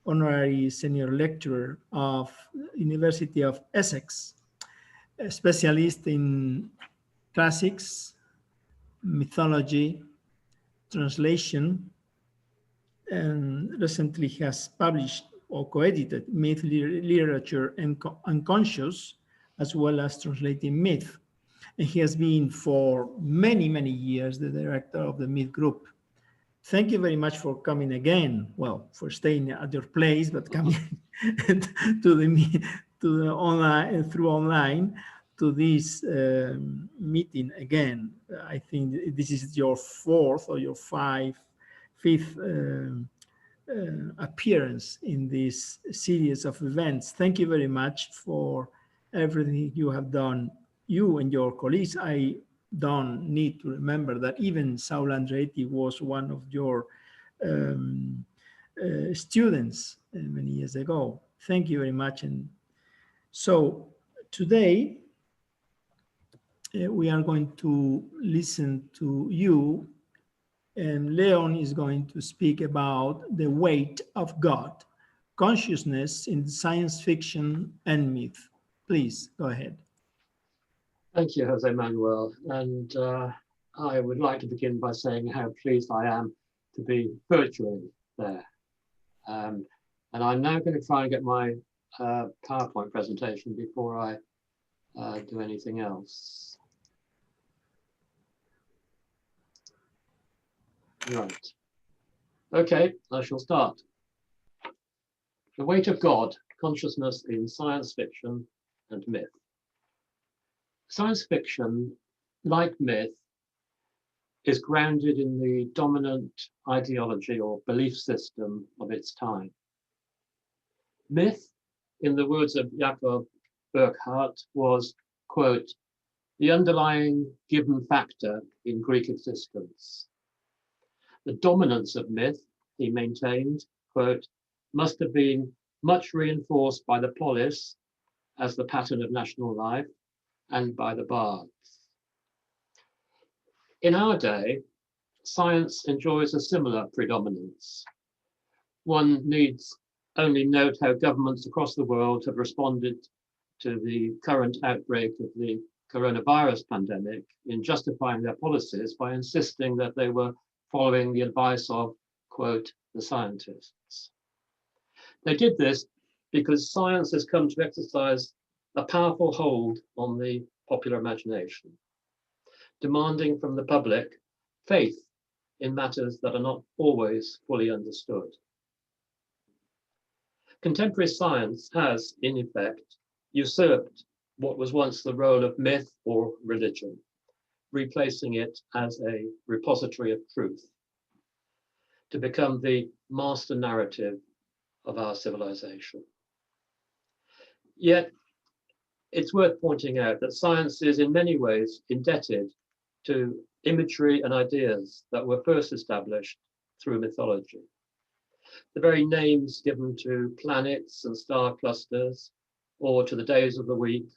Honorary Senior Lecturer of University of Essex, a specialist in classics, mythology, translation, and recently has published or co-edited Myth Literature and Unconscious, as well as Translating Myth. And he has been for many, many years the director of the Myth Group. Thank you very much for coming again. Well, for staying at your place, but coming to the online through online to this meeting again. I think this is your fourth or your fifth appearance in this series of events. Thank you very much for everything you have done, you and your colleagues. I don't need to remember that even Saul Andretti was one of your students many years ago. Thank you very much. And so today we are going to listen to you, and Leon is going to speak about the weight of God, consciousness in science fiction and myth. Please go ahead. Thank you, Jose Manuel. And I would like to begin by saying how pleased I am to be virtually there. And I'm now going to try and get my PowerPoint presentation before I do anything else. Right. Okay, I shall start. The weight of God, consciousness in science fiction and myth. Science fiction, like myth, is grounded in the dominant ideology or belief system of its time. Myth, in the words of Jakob Burckhardt, was, quote, the underlying given factor in Greek existence. The dominance of myth, he maintained, quote, must have been much reinforced by the polis as the pattern of national life and by the bards. In our day, science enjoys a similar predominance. One needs only note how governments across the world have responded to the current outbreak of the coronavirus pandemic in justifying their policies by insisting that they were following the advice of, quote, the scientists. They did this because science has come to exercise a powerful hold on the popular imagination, demanding from the public faith in matters that are not always fully understood. Contemporary science has, in effect, usurped what was once the role of myth or religion, replacing it as a repository of truth, to become the master narrative of our civilization. Yet, it's worth pointing out that science is in many ways indebted to imagery and ideas that were first established through mythology. The very names given to planets and star clusters, or to the days of the week,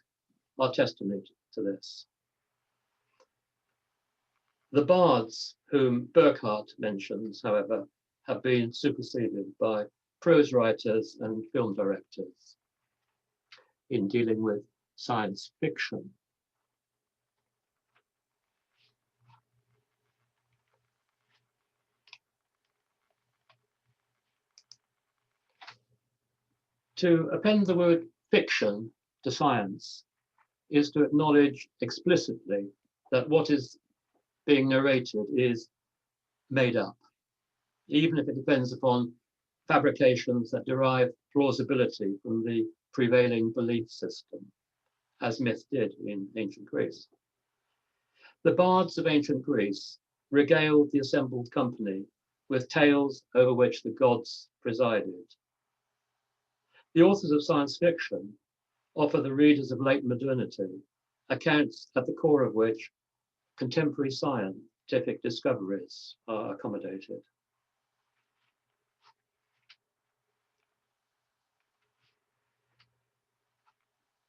are testament to this. The bards, whom Burckhardt mentions, however, have been superseded by prose writers and film directors in dealing with science fiction. To append the word fiction to science is to acknowledge explicitly that what is being narrated is made up, even if it depends upon fabrications that derive plausibility from the prevailing belief system, as myth did in ancient Greece. The bards of ancient Greece regaled the assembled company with tales over which the gods presided. The authors of science fiction offer the readers of late modernity accounts at the core of which contemporary scientific discoveries are accommodated.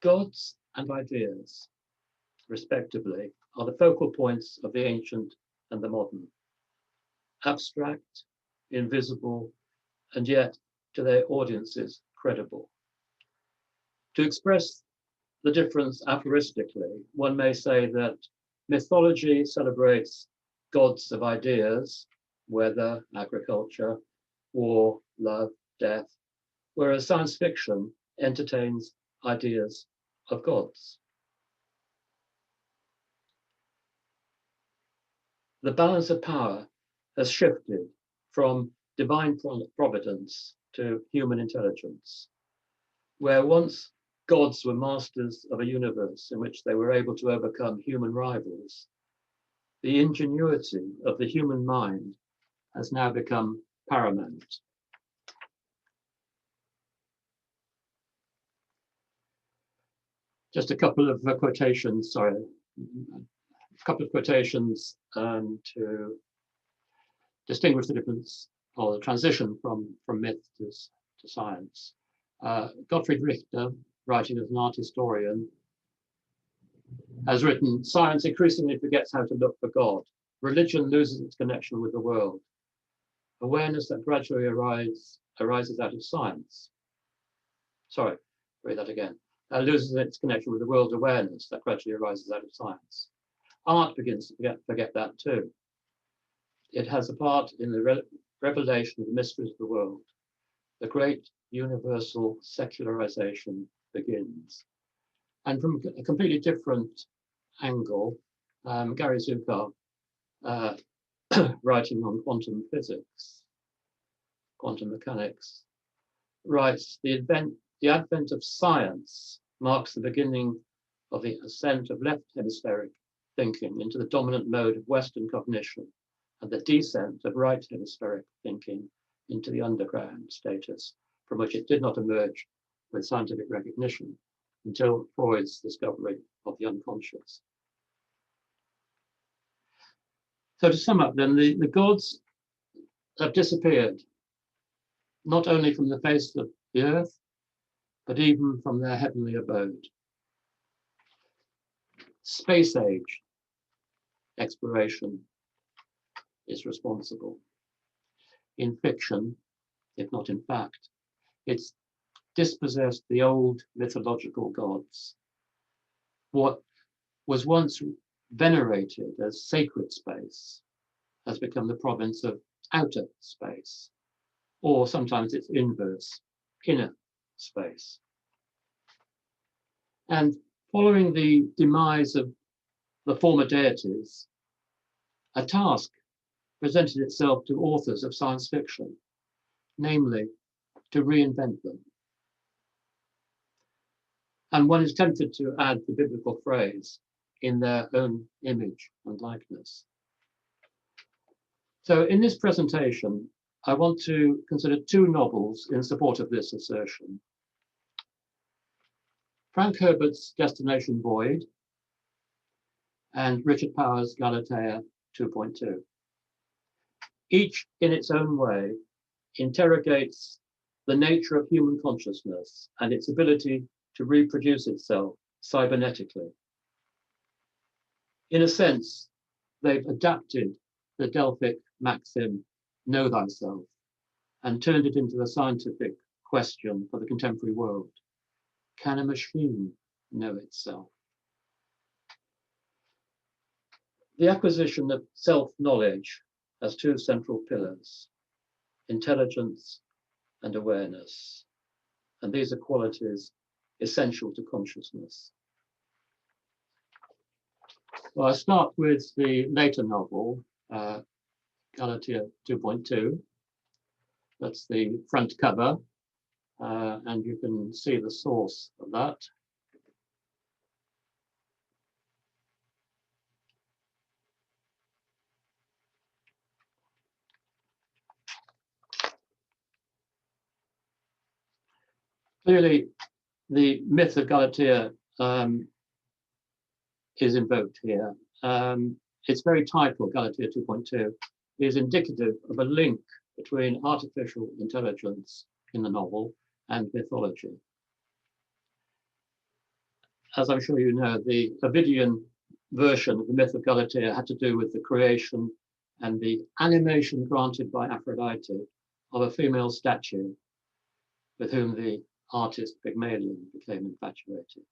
Gods and ideas, respectively, are the focal points of the ancient and the modern. Abstract, invisible, and yet to their audiences credible. To express the difference aphoristically, one may say that mythology celebrates gods of ideas, weather, agriculture, war, love, death, whereas science fiction entertains ideas of gods. The balance of power has shifted from divine providence to human intelligence, where once gods were masters of a universe in which they were able to overcome human rivals. The ingenuity of the human mind has now become paramount. Just a couple of quotations, sorry, a couple of quotations to distinguish the difference or the transition from myth to science. Gottfried Richter, writing as an art historian, has written, "Science increasingly forgets how to look for God. Religion loses its connection with the world. Awareness that gradually arises out of science." Sorry, read that again. Loses its connection with the world awareness that gradually arises out of science. Art begins to forget that too. It has a part in the revelation of the mysteries of the world. The great universal secularization begins. And from a completely different angle, Gary Zukav, writing on quantum physics, quantum mechanics, writes, the advent of science marks the beginning of the ascent of left hemispheric thinking into the dominant mode of Western cognition and the descent of right hemispheric thinking into the underground status from which it did not emerge with scientific recognition until Freud's discovery of the unconscious. So to sum up then, the gods have disappeared, not only from the face of the earth, but even from their heavenly abode. Space age exploration is responsible. In fiction, if not in fact, it's dispossessed the old mythological gods. What was once venerated as sacred space has become the province of outer space, or sometimes its inverse, inner space. And following the demise of the former deities, a task presented itself to authors of science fiction, namely to reinvent them. And one is tempted to add the biblical phrase, in their own image and likeness. So in this presentation, I want to consider two novels in support of this assertion. Frank Herbert's Destination Void and Richard Powers' Galatea 2.2. Each in its own way interrogates the nature of human consciousness and its ability to reproduce itself cybernetically. In a sense, they've adapted the Delphic maxim, know thyself, and turned it into a scientific question for the contemporary world. Can a machine know itself? The acquisition of self-knowledge has two central pillars, intelligence and awareness. And these are qualities essential to consciousness. Well, I start with the later novel, Galatea 2.2. That's the front cover, and you can see the source of that. Clearly, the myth of Galatea is invoked here. Its very title, Galatea 2.2, is indicative of a link between artificial intelligence in the novel and mythology. As I'm sure you know, the Ovidian version of the myth of Galatea had to do with the creation and the animation granted by Aphrodite of a female statue with whom the artist Pygmalion became infatuated.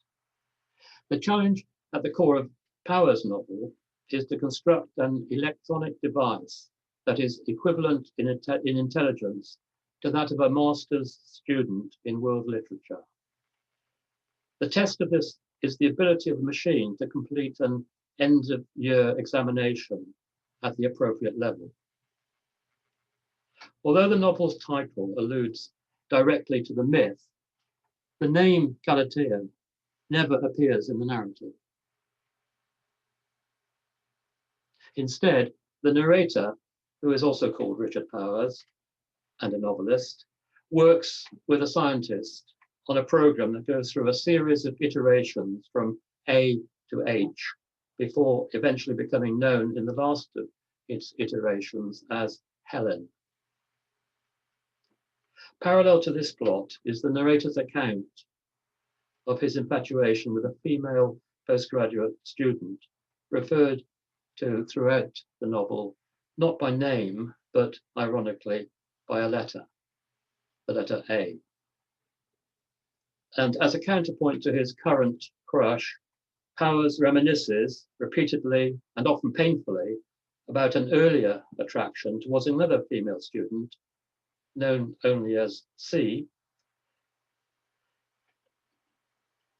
The challenge at the core of Power's novel is to construct an electronic device that is equivalent in intelligence to that of a master's student in world literature. The test of this is the ability of the machine to complete an end-of-year examination at the appropriate level. Although the novel's title alludes directly to the myth, the name Galatea never appears in the narrative. Instead, the narrator, who is also called Richard Powers and a novelist, works with a scientist on a program that goes through a series of iterations from A to H before eventually becoming known in the last of its iterations as Helen. Parallel to this plot is the narrator's account of his infatuation with a female postgraduate student, referred to throughout the novel, not by name, but ironically by a letter, the letter A. And as a counterpoint to his current crush, Powers reminisces repeatedly and often painfully about an earlier attraction towards another female student, known only as C.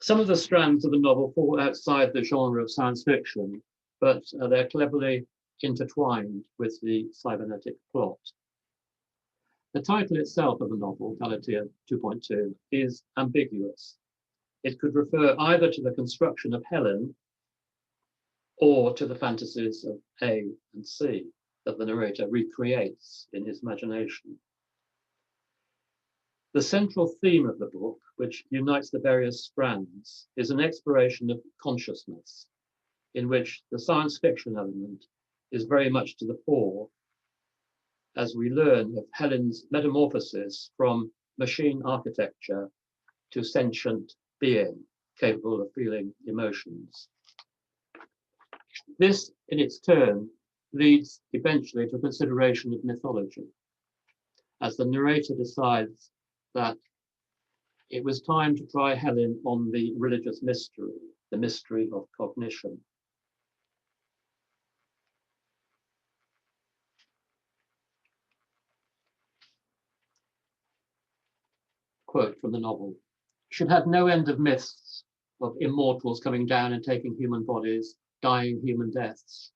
Some of the strands of the novel fall outside the genre of science fiction, but they're cleverly intertwined with the cybernetic plot. The title itself of the novel, Galatea 2.2, is ambiguous. It could refer either to the construction of Helen or to the fantasies of A and C that the narrator recreates in his imagination. The central theme of the book, which unites the various strands, is an exploration of consciousness, in which the science fiction element is very much to the fore as we learn of Helen's metamorphosis from machine architecture to sentient being capable of feeling emotions. This, in its turn, leads eventually to a consideration of mythology, as the narrator decides that it was time to try Helen on the religious mystery, the mystery of cognition. Quote from the novel: "She'd had no end of myths of immortals coming down and taking human bodies, dying human deaths.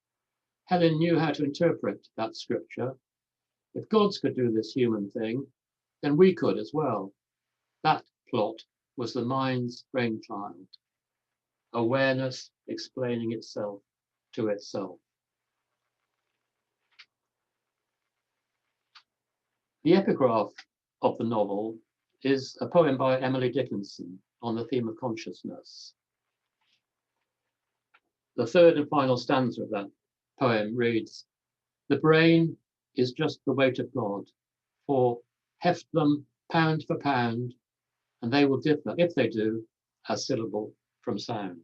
Helen knew how to interpret that scripture. If gods could do this human thing, then we could as well. That plot was the mind's brainchild, awareness explaining itself to itself." The epigraph of the novel is a poem by Emily Dickinson on the theme of consciousness. The third and final stanza of that poem reads, "The brain is just the weight of God, for heft them pound for pound, and they will differ, if they do, a syllable from sound."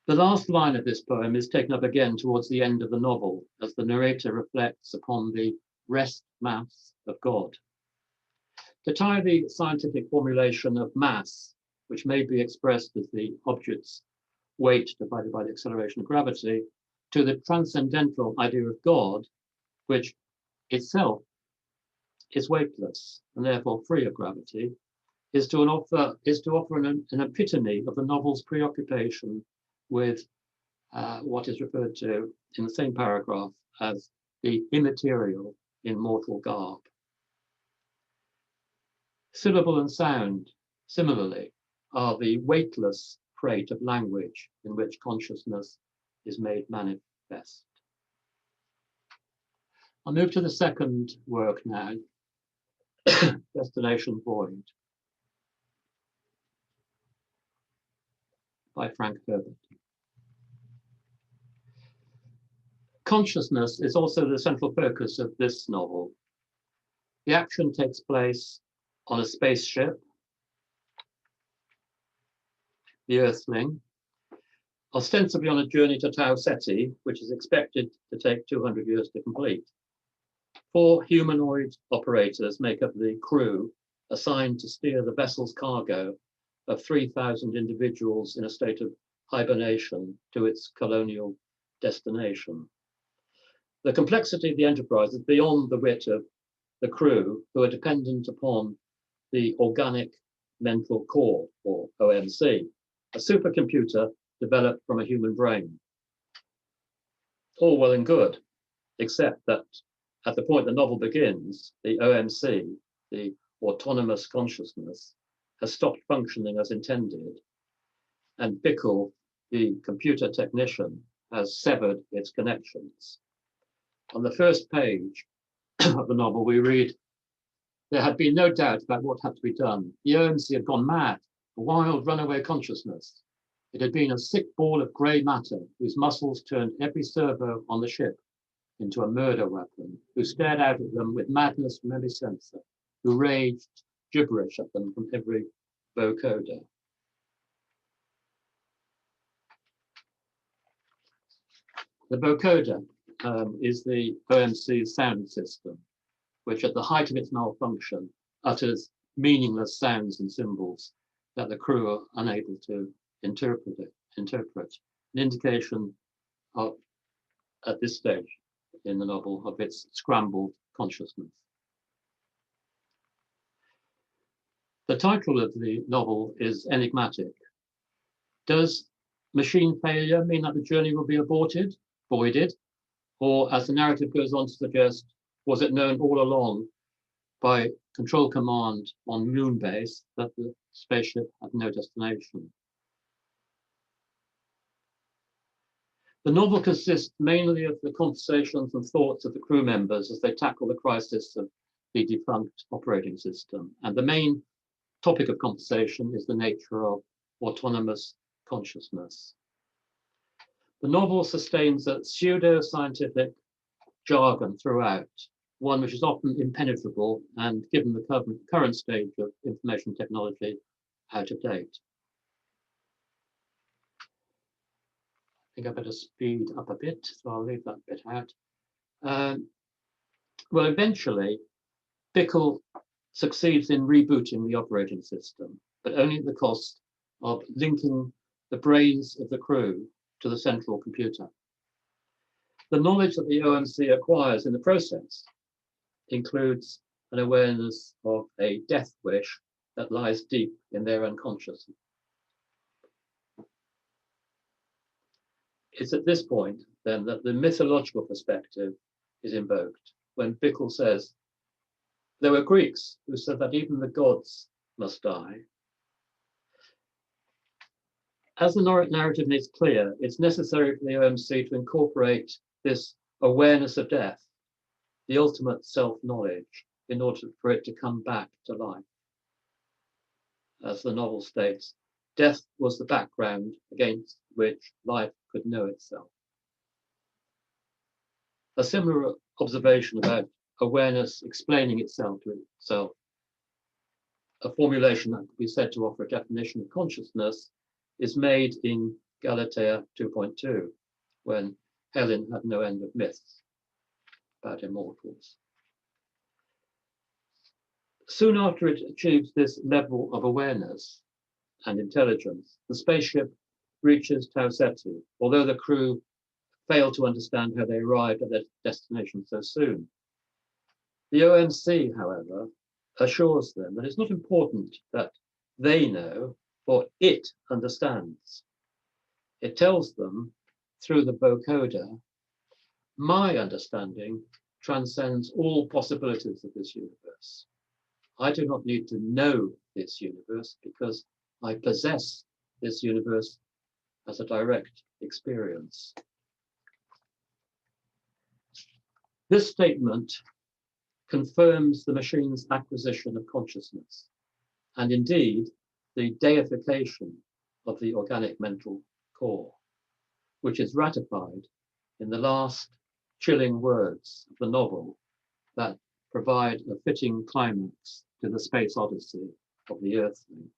The last line of this poem is taken up again towards the end of the novel, as the narrator reflects upon the rest mass of God. To tie the scientific formulation of mass, which may be expressed as the object's weight divided by the acceleration of gravity, to the transcendental idea of God, which itself is weightless and therefore free of gravity, is to offer an epitome of the novel's preoccupation with what is referred to in the same paragraph as the immaterial in mortal garb. Syllable and sound, similarly, are the weightless freight of language in which consciousness is made manifest. I'll move to the second work now, Destination Void, by Frank Herbert. Consciousness is also the central focus of this novel. The action takes place on a spaceship, the Earthling, ostensibly on a journey to Tau Ceti, which is expected to take 200 years to complete. 4 humanoid operators make up the crew assigned to steer the vessel's cargo of 3,000 individuals in a state of hibernation to its colonial destination. The complexity of the enterprise is beyond the wit of the crew, who are dependent upon the Organic Mental Core, or OMC, a supercomputer developed from a human brain. All well and good, except that at the point the novel begins, the OMC, the autonomous consciousness, has stopped functioning as intended, and Bickle, the computer technician, has severed its connections. On the first page of the novel, we read, "There had been no doubt about what had to be done. The OMC had gone mad, a wild runaway consciousness. It had been a sick ball of grey matter whose muscles turned every servo on the ship into a murder weapon, who stared out at them with madness from every sensor, who raged gibberish at them from every vocoder." The vocoder is the OMC's sound system, which at the height of its malfunction utters meaningless sounds and symbols that the crew are unable to interpret, an indication of, at this stage in the novel, of its scrambled consciousness. The title of the novel is enigmatic. Does machine failure mean that the journey will be voided? Or, as the narrative goes on to suggest, was it known all along by Control Command on Moonbase that the spaceship had no destination? The novel consists mainly of the conversations and thoughts of the crew members as they tackle the crisis of the defunct operating system. And the main topic of conversation is the nature of autonomous consciousness. The novel sustains a pseudo-scientific jargon throughout, one which is often impenetrable and, given the current stage of information technology, out of date. I think I better speed up a bit, so I'll leave that bit out. Well, eventually, Bickle succeeds in rebooting the operating system, but only at the cost of linking the brains of the crew to the central computer. The knowledge that the OMC acquires in the process includes an awareness of a death wish that lies deep in their unconscious. It's at this point, then, that the mythological perspective is invoked, when Bickle says, "There were Greeks who said that even the gods must die." As the narrative makes clear, it's necessary for the OMC to incorporate this awareness of death, the ultimate self-knowledge, in order for it to come back to life. As the novel states, death was the background against which life could know itself. A similar observation about awareness explaining itself to itself, a formulation that could be said to offer a definition of consciousness, is made in Galatea 2.2, when Helen had no end of myths about immortals. Soon after it achieves this level of awareness and intelligence, the spaceship reaches Tau Ceti, although the crew fail to understand how they arrived at their destination so soon. The OMC, however, assures them that it's not important that they know, for it understands. It tells them through the vocoder, "My understanding transcends all possibilities of this universe. I do not need to know this universe because I possess this universe as a direct experience." This statement confirms the machine's acquisition of consciousness, and indeed the deification of the organic mental core, which is ratified in the last chilling words of the novel that provide a fitting climax to the space odyssey of the Earthling.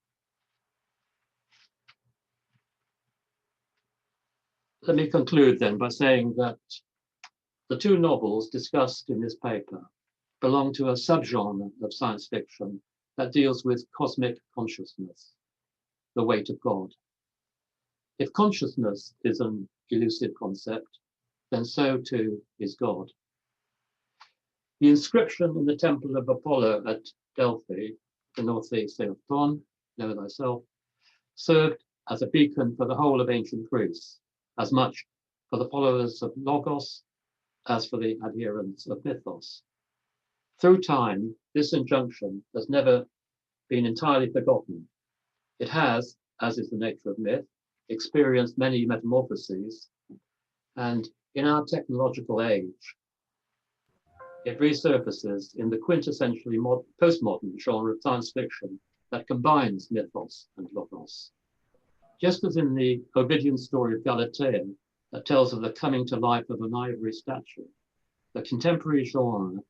let me conclude then by saying that the two novels discussed in this paper belong to a subgenre of science fiction that deals with cosmic consciousness, the weight of God. If consciousness is an elusive concept, then so too is God. The inscription in the temple of Apollo at Delphi, the northeast of Thon, know thyself, served as a beacon for the whole of ancient Greece, as much for the followers of Logos as for the adherents of Mythos. Through time, this injunction has never been entirely forgotten. It has, as is the nature of myth, experienced many metamorphoses, and in our technological age, it resurfaces in the quintessentially postmodern genre of science fiction that combines mythos and logos. Just as in the Ovidian story of Galatea that tells of the coming to life of an ivory statue, the contemporary genre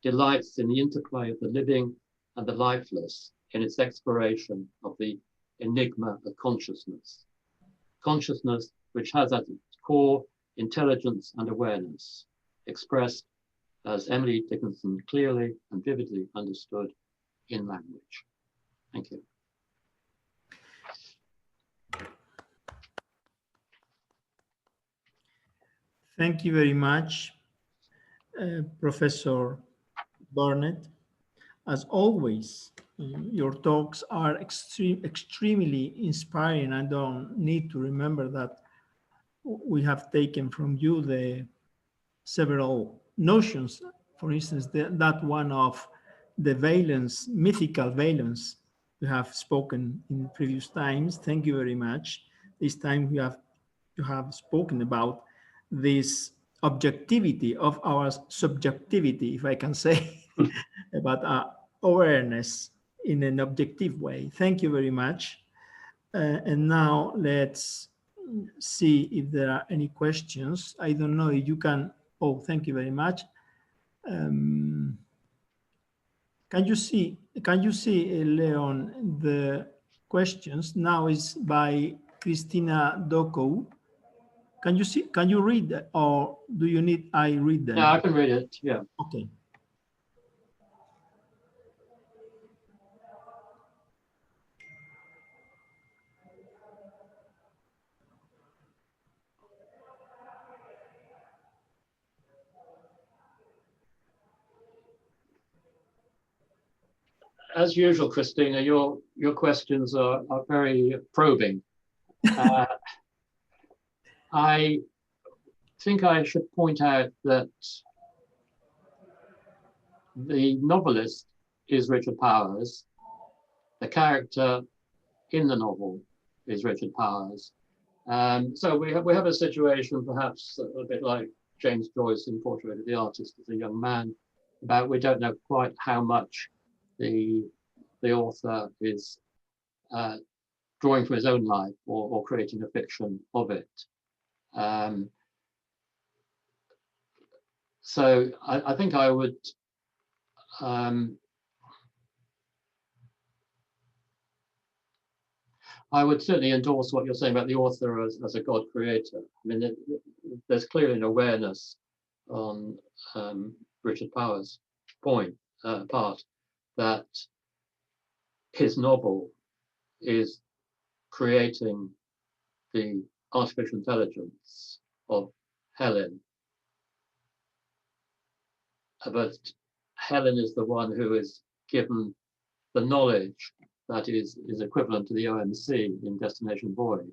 delights in the interplay of the living and the lifeless in its exploration of the enigma of consciousness. Consciousness which has at its core intelligence and awareness, expressed as Emily Dickinson clearly and vividly understood in language. Thank you. Thank you very much, Professor Burnett. As always, your talks are extremely inspiring. I don't need to remember that we have taken from you the several notions. For instance, that one of the valence, mythical valence, we have spoken in previous times. Thank you very much. This time you have spoken about this objectivity of our subjectivity, if I can say, about awareness in an objective way. Thank you very much. And now let's see if there are any questions. I don't know if you can. Oh, thank you very much. Can you see, Leon, the questions? Now is by Christina Doko. Can you read, or do you need I read them? Yeah, I can read it, yeah. Okay. As usual, Christina, your questions are very probing. I think I should point out that the novelist is Richard Powers. The character in the novel is Richard Powers. So we have a situation perhaps a bit like James Joyce in Portrait of the Artist as a young man, about we don't know quite how much the author is drawing from his own life or creating a fiction of it. So I think I would certainly endorse what you're saying about the author as a God creator. I mean, there's clearly an awareness on Richard Powers' part that his novel is creating the artificial intelligence of Helen. But Helen is the one who is given the knowledge that is equivalent to the OMC in Destination Void,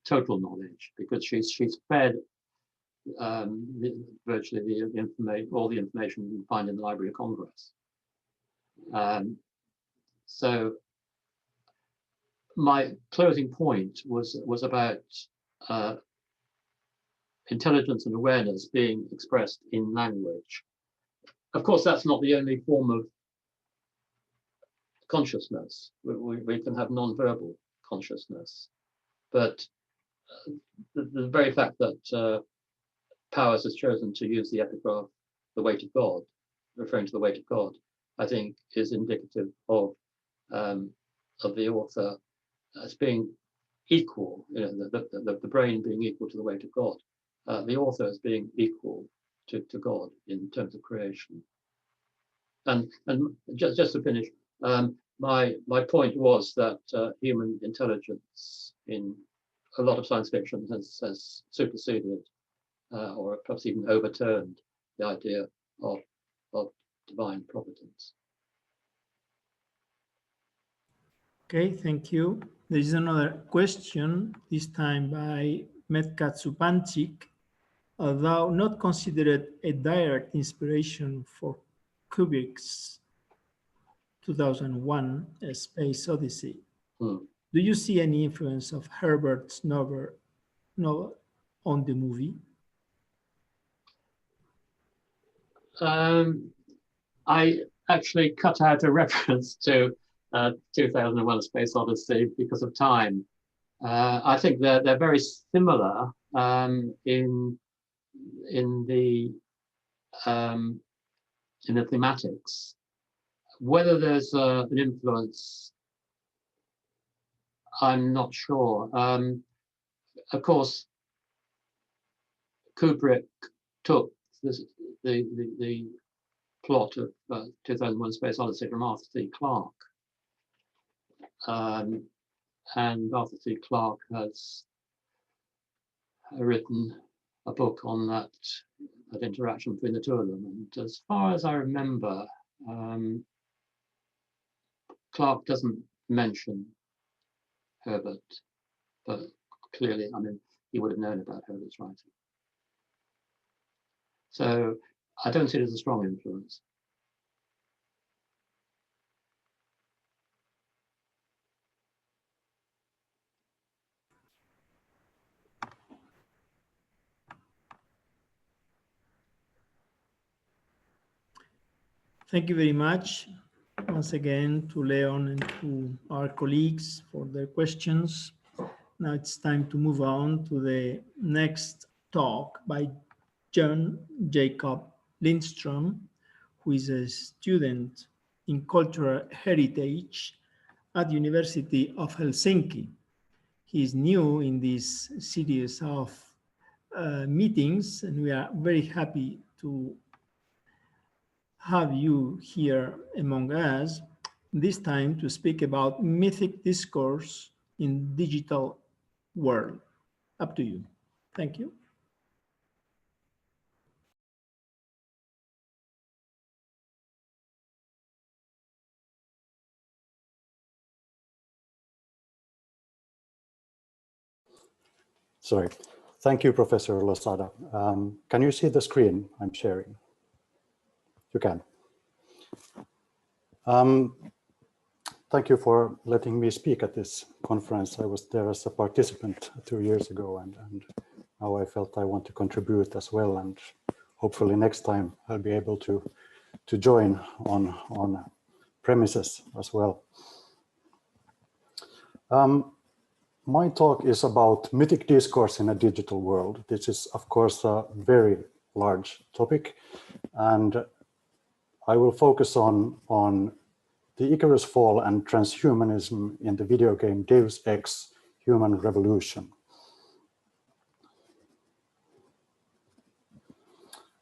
total knowledge, because she's fed virtually all the information you find in the Library of Congress. So my closing point was about intelligence and awareness being expressed in language. Of course, that's not the only form of consciousness. We can have non-verbal consciousness, but the very fact that Powers has chosen to use the epigraph, the weight of God, referring to the weight of God, I think is indicative of the author as being equal, you know, the brain being equal to the weight of God, the author as being equal to God in terms of creation. And just to finish, my point was that human intelligence in a lot of science fiction has superseded or perhaps even overturned the idea of divine providence. Okay, thank you. There is another question, this time by Metka Tsupanchik. Although not considered a direct inspiration for Kubrick's 2001 A Space Odyssey, do you see any influence of Herbert's novel on the movie? I actually cut out a reference to 2001: A Space Odyssey because of time. I think they're very similar in the thematics. Whether there's an influence, I'm not sure. Of course, Kubrick took the plot of 2001: Space Odyssey from Arthur C. Clarke. And Arthur C. Clarke has written a book on that interaction between the two of them. And as far as I remember, Clarke doesn't mention Herbert, but clearly, I mean, he would have known about Herbert's writing. So I don't see it as a strong influence. Thank you very much once again to Leon and to our colleagues for their questions. Now it's time to move on to the next talk by John Jacob Lindstrom, who is a student in cultural heritage at the University of Helsinki. He is new in this series of meetings, and we are very happy to have you here among us, this time to speak about mythic discourse in digital world. Up to you. Thank you. Sorry. Thank you, Professor Losada. Can you see the screen I'm sharing? You can. Thank you for letting me speak at this conference. I was there as a participant 2 years ago, and now I felt I want to contribute as well. And hopefully next time I'll be able to join on premises as well. My talk is about mythic discourse in a digital world. This is, of course, a very large topic, and I will focus on the Icarus Fall and transhumanism in the video game Deus Ex: Human Revolution.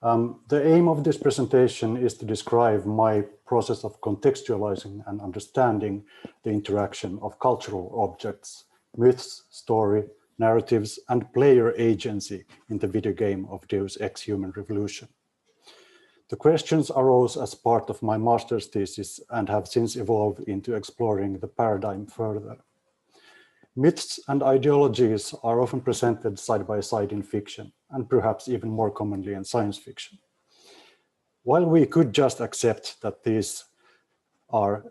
The aim of this presentation is to describe my process of contextualizing and understanding the interaction of cultural objects, myths, story, narratives, and player agency in the video game of Deus Ex: Human Revolution. The questions arose as part of my master's thesis and have since evolved into exploring the paradigm further. Myths and ideologies are often presented side by side in fiction, and perhaps even more commonly in science fiction. While we could just accept that these are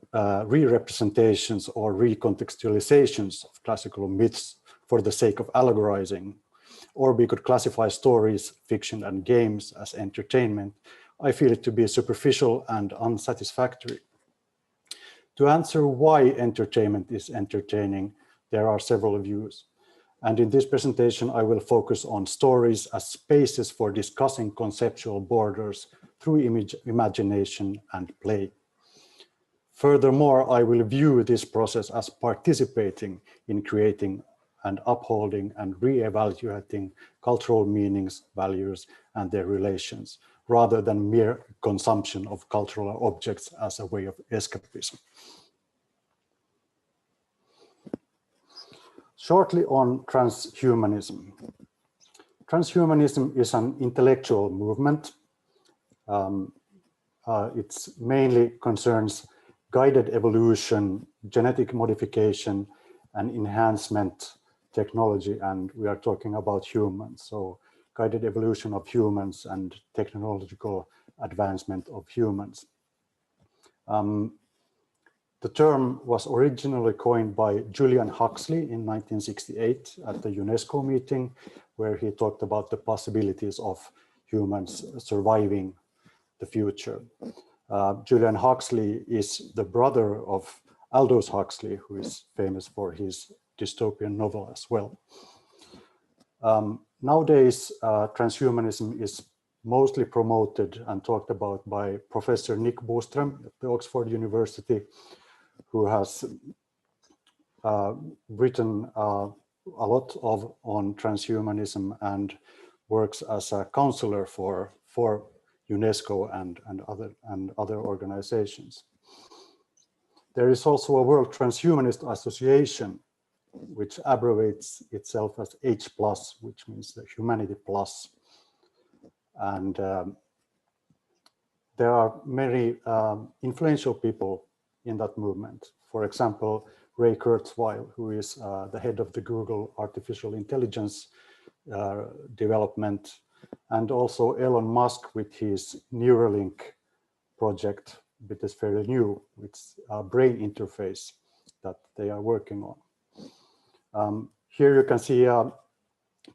re-representations or recontextualizations of classical myths for the sake of allegorizing, or we could classify stories, fiction, and games as entertainment, I feel it to be superficial and unsatisfactory. To answer why entertainment is entertaining, there are several views. And in this presentation, I will focus on stories as spaces for discussing conceptual borders through imagination and play. Furthermore, I will view this process as participating in creating and upholding and re-evaluating cultural meanings, values, and their relations, rather than mere consumption of cultural objects as a way of escapism. Shortly on transhumanism. Transhumanism is an intellectual movement. It mainly concerns guided evolution, genetic modification, and enhancement technology, and we are talking about humans. So guided evolution of humans and technological advancement of humans. The term was originally coined by Julian Huxley in 1968 at the UNESCO meeting, where he talked about the possibilities of humans surviving the future. Julian Huxley is the brother of Aldous Huxley, who is famous for his dystopian novel as well. Nowadays, transhumanism is mostly promoted and talked about by Professor Nick Bostrom at the Oxford University, who has written a lot on transhumanism and works as a counselor for UNESCO and other organizations. There is also a World Transhumanist Association, which abbreviates itself as H+, which means the Humanity Plus. And there are many influential people in that movement. For example, Ray Kurzweil, who is the head of the Google artificial intelligence development, and also Elon Musk with his Neuralink project, which is fairly new, it's a brain interface that they are working on. Here you can see a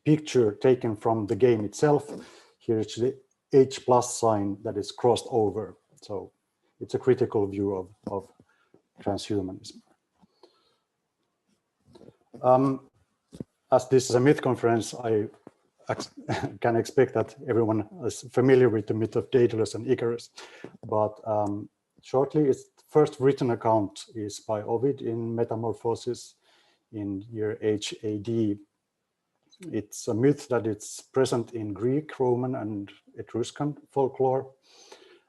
picture taken from the game itself. Here it's the H+ sign that is crossed over. So it's a critical view of transhumanism. As this is a myth conference, I can expect that everyone is familiar with the myth of Daedalus and Icarus. But shortly, its first written account is by Ovid in Metamorphosis in year HAD. It's a myth that it's present in Greek, Roman, and Etruscan folklore,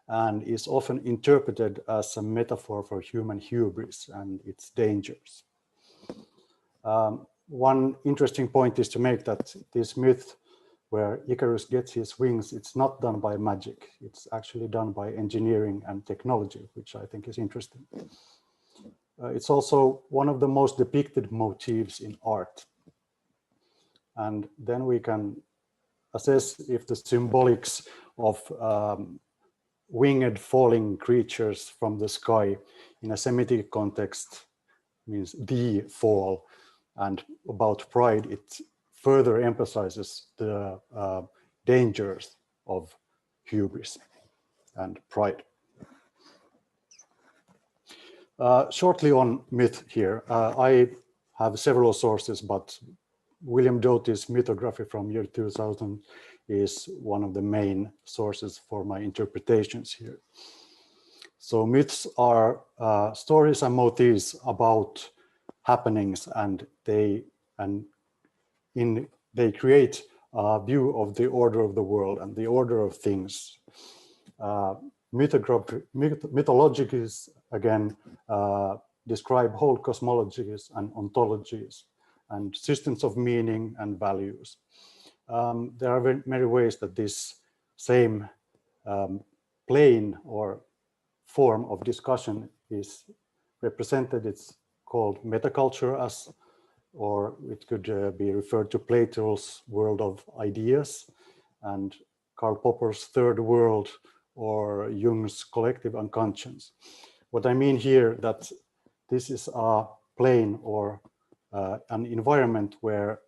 and is often interpreted as a metaphor for human hubris and its dangers. One interesting point is to make that this myth where Icarus gets his wings, it's not done by magic. It's actually done by engineering and technology, which I think is interesting. It's also one of the most depicted motifs in art. And then we can assess if the symbolics of winged falling creatures from the sky in a Semitic context means the fall, and about pride, it further emphasizes the dangers of hubris and pride. Shortly on myth here, I have several sources, but William Doty's mythography from year 2000 is one of the main sources for my interpretations here. So myths are stories and motifs about happenings, and they create a view of the order of the world and the order of things. Mythologies, again, describe whole cosmologies and ontologies and systems of meaning and values. There are many ways that this same plane or form of discussion is represented. It's called metaculture, or it could be referred to Plato's world of ideas and Karl Popper's third world, or Jung's collective unconscious. What I mean here that this is a plane or an environment where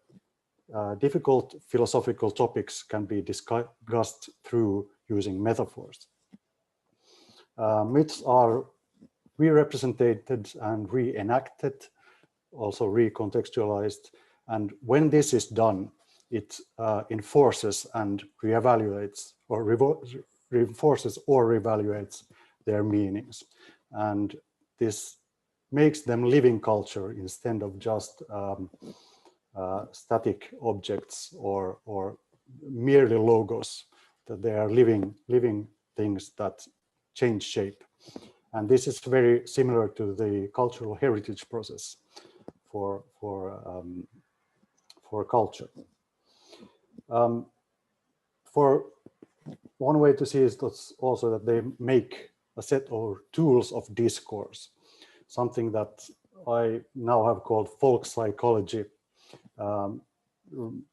difficult philosophical topics can be discussed through using metaphors. Myths are re-represented and reenacted, also recontextualized. And when this is done, it enforces and reevaluates or reinforces or reevaluates their meanings. And this makes them living culture instead of just static objects or merely logos, that they are living things that change shape. And this is very similar to the cultural heritage process for culture. For one way to see it is also that they make a set of tools of discourse, something that I now have called folk psychology.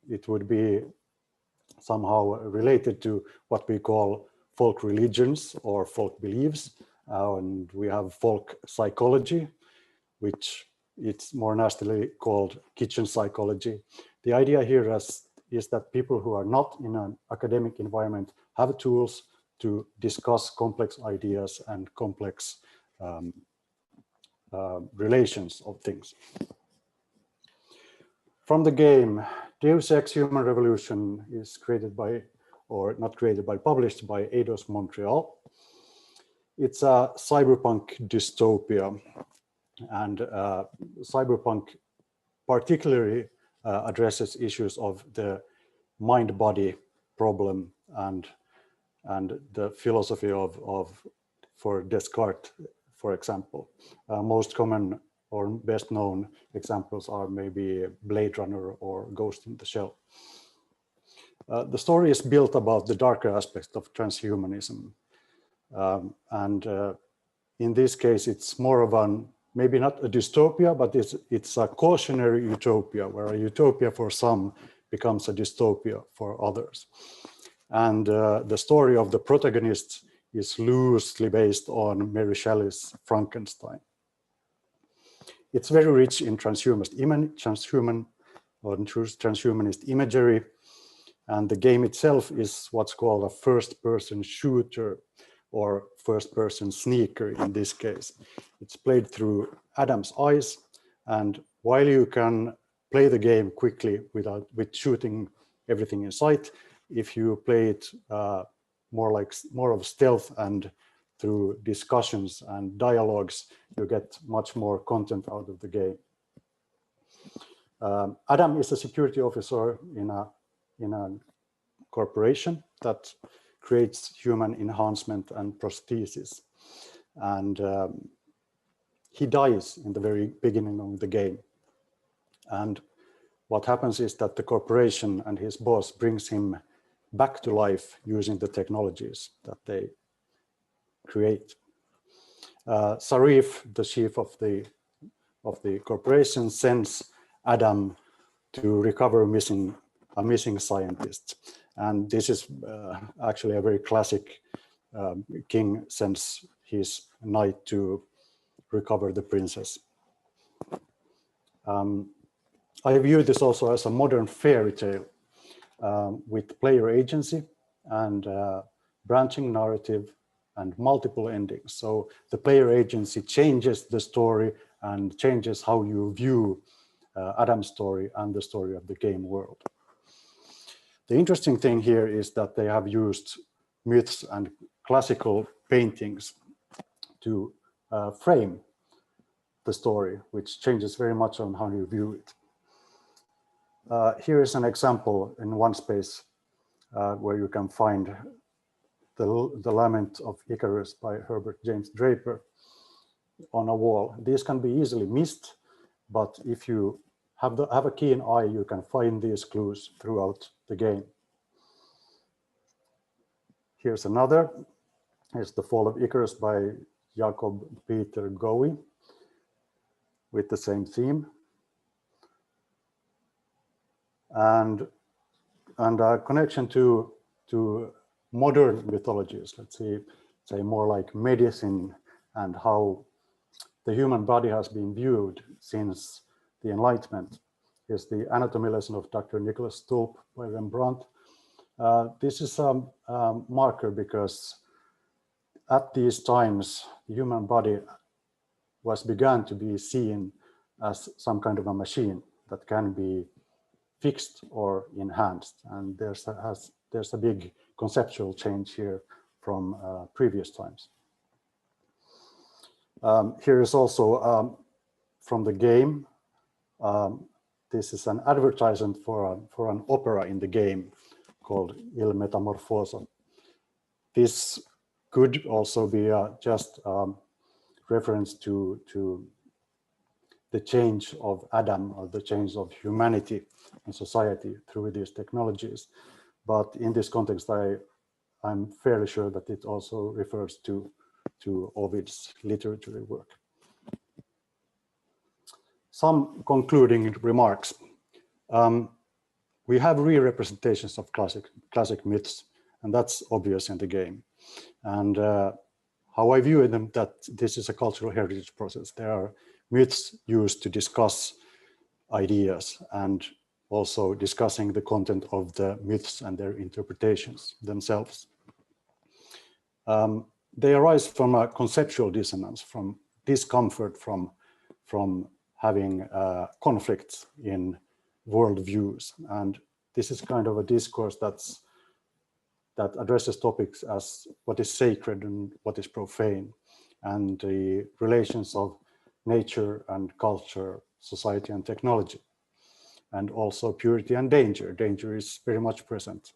It would be somehow related to what we call folk religions or folk beliefs. And we have folk psychology, which it's more nastily called kitchen psychology. The idea here is that people who are not in an academic environment have tools to discuss complex ideas and complex relations of things. From the game, Deus Ex Human Revolution is created by, or not created by, published by Eidos Montreal. It's a cyberpunk dystopia, and cyberpunk particularly addresses issues of the mind-body problem and the philosophy of for Descartes, for example. Most common or best known examples are maybe Blade Runner or Ghost in the Shell. The story is built about the darker aspects of transhumanism. In this case, it's more of an, maybe not a dystopia, but it's a cautionary utopia, where a utopia for some becomes a dystopia for others. And the story of the protagonist is loosely based on Mary Shelley's Frankenstein. It's very rich in transhumanist imagery, and the game itself is what's called a first-person shooter or first-person sneaker in this case. It's played through Adam's eyes, and while you can play the game quickly with shooting everything in sight, if you play it more of stealth and through discussions and dialogues, you get much more content out of the game. Adam is a security officer in a corporation that creates human enhancement and prosthesis. And he dies in the very beginning of the game. And what happens is that the corporation and his boss brings him back to life using the technologies that they create. Sarif, the chief of the corporation, sends Adam to recover a missing scientist. And this is actually a very classic king sends his knight to recover the princess. I view this also as a modern fairy tale with player agency and branching narrative and multiple endings. So the player agency changes the story and changes how you view Adam's story and the story of the game world. The interesting thing here is that they have used myths and classical paintings to frame the story, which changes very much on how you view it. Here is an example in one space where you can find the Lament of Icarus by Herbert James Draper on a wall. These can be easily missed, but if you have a keen eye, you can find these clues throughout the game. Here's another. Here's The Fall of Icarus by Jacob Peter Gowie with the same theme. And a connection to modern mythologies, let's say more like medicine and how the human body has been viewed since the Enlightenment. Here's the anatomy lesson of Dr. Nicholas Stulp by Rembrandt. This is a marker because at these times, the human body began to be seen as some kind of a machine that can be fixed or enhanced. And there's a big conceptual change here from previous times. Here is also from the game. this is an advertisement for an opera in the game called Il Metamorfoso. This could also be just reference to the change of Adam, or the change of humanity and society through these technologies. But in this context, I'm fairly sure that it also refers to Ovid's literary work. Some concluding remarks. We have re-representations of classic myths, and that's obvious in the game. And how I view them, that this is a cultural heritage process. There are myths used to discuss ideas and also discussing the content of the myths and their interpretations themselves. They arise from a conceptual dissonance, from discomfort from having conflicts in worldviews. And this is kind of a discourse that addresses topics as what is sacred and what is profane, and the relations of nature and culture, society and technology, and also purity and danger. Danger is very much present.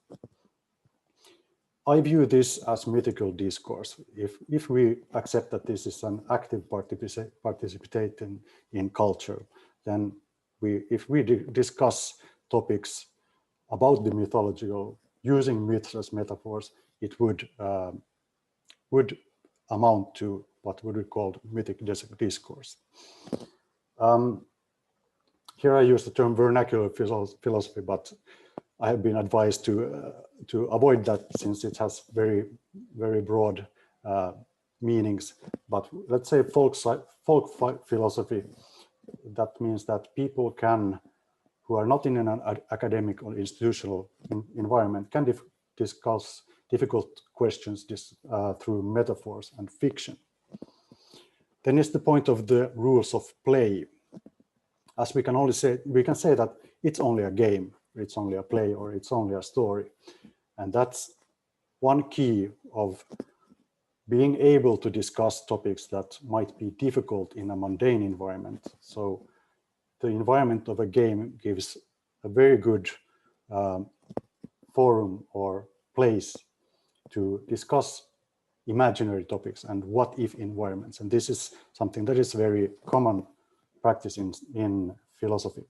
I view this as mythical discourse. If we accept that this is an active participation in culture, then if we discuss topics about the mythological, using myths as metaphors, it would amount to what would be called mythic discourse. Here I use the term vernacular philosophy, but I have been advised to avoid that, since it has very, very broad meanings. But let's say folk philosophy, that means that people who are not in an academic or institutional environment, can discuss difficult questions through metaphors and fiction. Then is the point of the rules of play. As we can say that it's only a game, it's only a play, or it's only a story. And that's one key of being able to discuss topics that might be difficult in a mundane environment. So the environment of a game gives a very good forum or place to discuss imaginary topics and what if environments. And this is something that is very common practice in philosophy.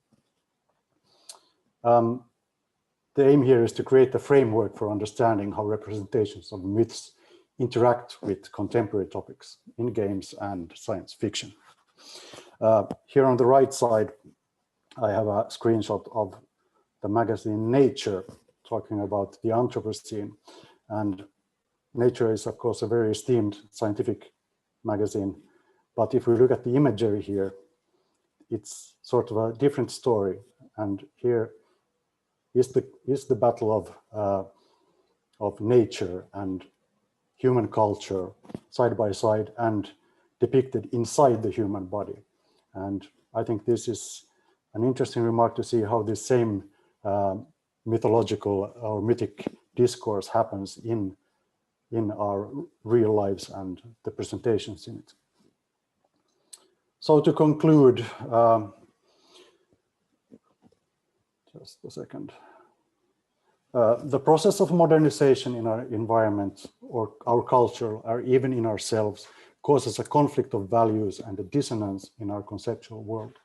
The aim here is to create a framework for understanding how representations of myths interact with contemporary topics in games and science fiction. Here on the right side, I have a screenshot of the magazine Nature, talking about the Anthropocene. And Nature is, of course, a very esteemed scientific magazine. But if we look at the imagery here, it's sort of a different story. And here is the battle of nature and human culture side by side, and depicted inside the human body. And I think this is an interesting remark to see how this same mythological or mythic discourse happens in our real lives and the presentations in it. So to conclude, just a second. The process of modernization in our environment or our culture, or even in ourselves, causes a conflict of values and a dissonance in our conceptual world.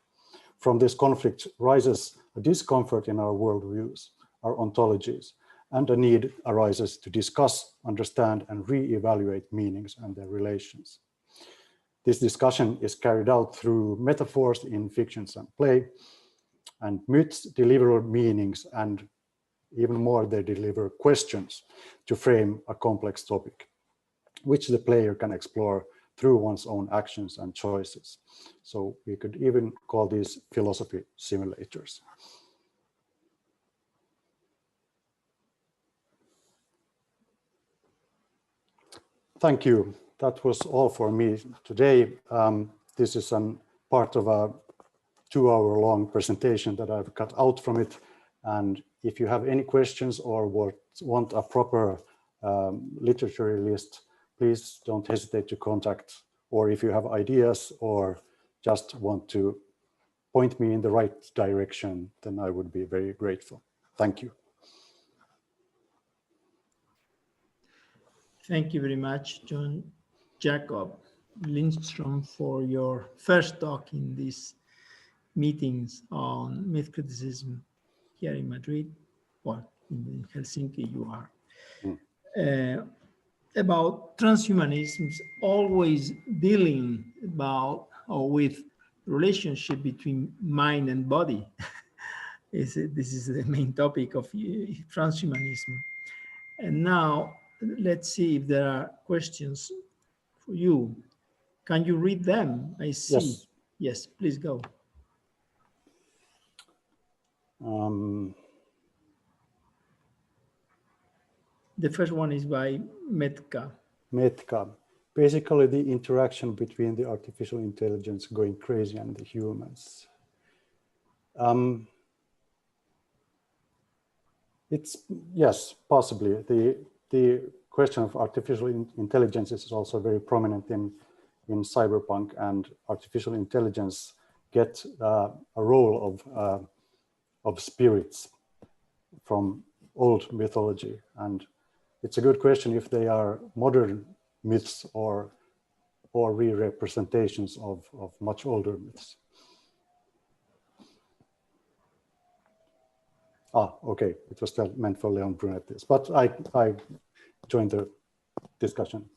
From this conflict rises a discomfort in our worldviews, our ontologies, and a need arises to discuss, understand, and re-evaluate meanings and their relations. This discussion is carried out through metaphors in fictions and play, and myths deliver meanings, and even more, they deliver questions to frame a complex topic, which the player can explore through one's own actions and choices. So we could even call these philosophy simulators. Thank you. That was all for me today. This is a part of a 2-hour-long presentation that I've cut out from it. And if you have any questions or want a proper literature list, please don't hesitate to contact, or if you have ideas or just want to point me in the right direction, then I would be very grateful. Thank you. Thank you very much, John Jacob Lindström, for your first talk in these meetings on myth criticism here in Madrid, or in Helsinki you are. About transhumanism, always dealing about or with relationship between mind and body. This is the main topic of transhumanism. And now let's see if there are questions for you. Can you read them? I see. Yes. Yes, please go. The first one is by Metka. Metka. Basically, the interaction between the artificial intelligence going crazy and the humans. It's, yes, possibly. The question of artificial intelligence is also very prominent in cyberpunk, and artificial intelligence gets a role of spirits from old mythology. And it's a good question if they are modern myths or re-representations of much older myths. Okay, it was still meant for Leon Brunettis, but I joined the discussion.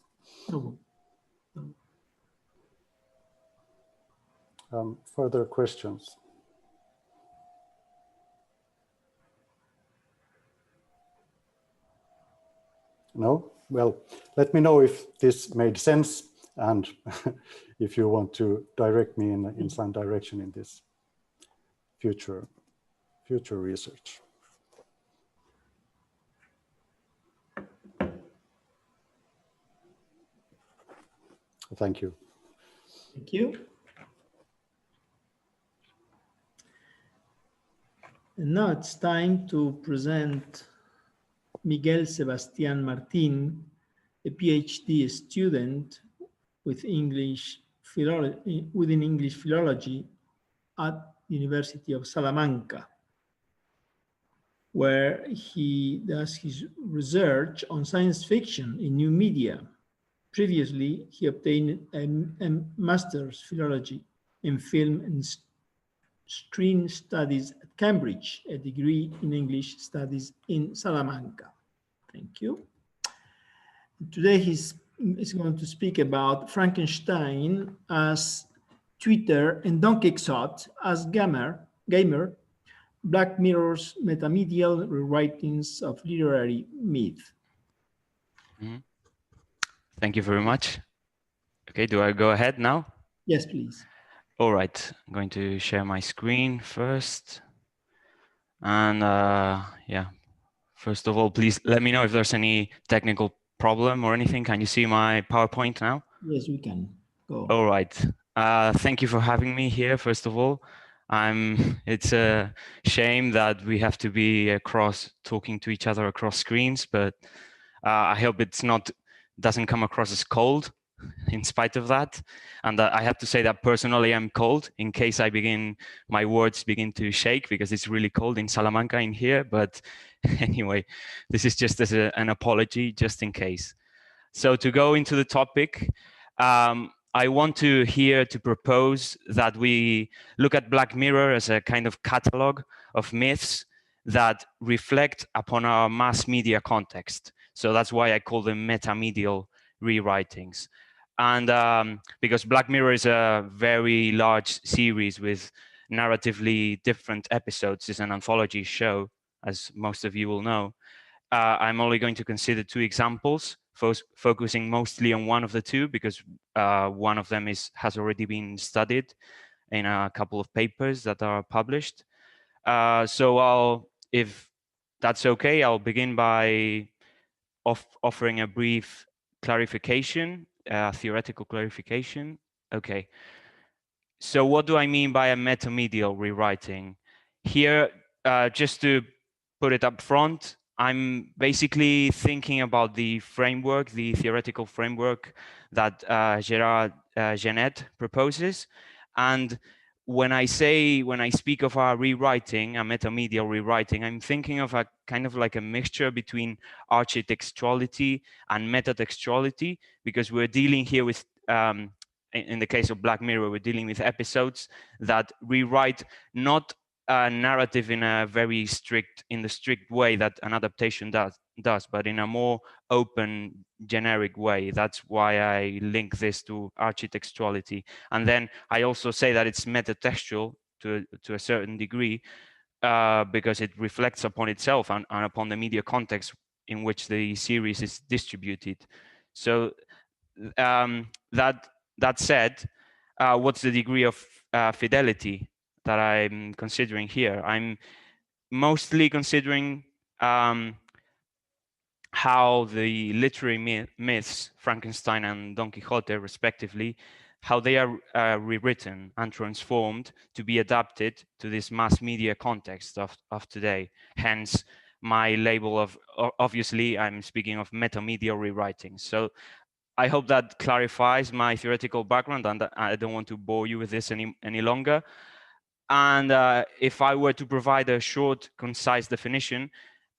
Further questions? No? Well, let me know if this made sense and if you want to direct me in some direction in this future research. Thank you. Thank you. And now it's time to present Miguel Sebastián Martín, a PhD student within English philology at the University of Salamanca, where he does his research on science fiction in new media. Previously, he obtained a master's philology in film and screen studies at Cambridge, a degree in English studies in Salamanca. Thank you. Today he's going to speak about Frankenstein as Twitter and Don Quixote as gamer, Black Mirror's metamedial rewritings of literary myth. Mm-hmm. Thank you very much. Okay, do I go ahead now? Yes, please. All right, I'm going to share my screen first. And yeah, first of all, please let me know if there's any technical problem or anything. Can you see my PowerPoint now? Yes, we can. Go. All right. Thank you for having me here, first of all. It's a shame that we have to be talking to each other across screens, but I hope it's doesn't come across as cold in spite of that. And I have to say that personally I'm cold in case my words begin to shake, because it's really cold in Salamanca in here. But anyway, this is just as an apology, just in case. So to go into the topic, I want to propose that we look at Black Mirror as a kind of catalog of myths that reflect upon our mass media context. So that's why I call them metamedial rewritings. And because Black Mirror is a very large series with narratively different episodes, it's an anthology show, as most of you will know. I'm only going to consider two examples, focusing mostly on one of the two, because one of them has already been studied in a couple of papers that are published. So if that's okay, I'll begin by offering a brief clarification, theoretical clarification. Okay. So what do I mean by a metamedial rewriting? Here, just to put it up front, I'm basically thinking about the framework, the theoretical framework that Gérard Genette proposes. And when I speak of a rewriting, a metamedia rewriting, I'm thinking of a kind of like a mixture between architextuality and metatextuality, because we're dealing here with, in the case of Black Mirror, we're dealing with episodes that rewrite not a narrative in a very strict way that an adaptation does, but in a more open, generic way. That's why I link this to architextuality. And then I also say that it's metatextual to a certain degree, because it reflects upon itself and upon the media context in which the series is distributed. So that said, what's the degree of fidelity that I'm considering here? I'm mostly considering how the literary myths, Frankenstein and Don Quixote, respectively, how they are rewritten and transformed to be adapted to this mass media context of today. Hence, my label of, obviously, I'm speaking of metamedia rewriting. So I hope that clarifies my theoretical background, and I don't want to bore you with this any longer. And if I were to provide a short, concise definition,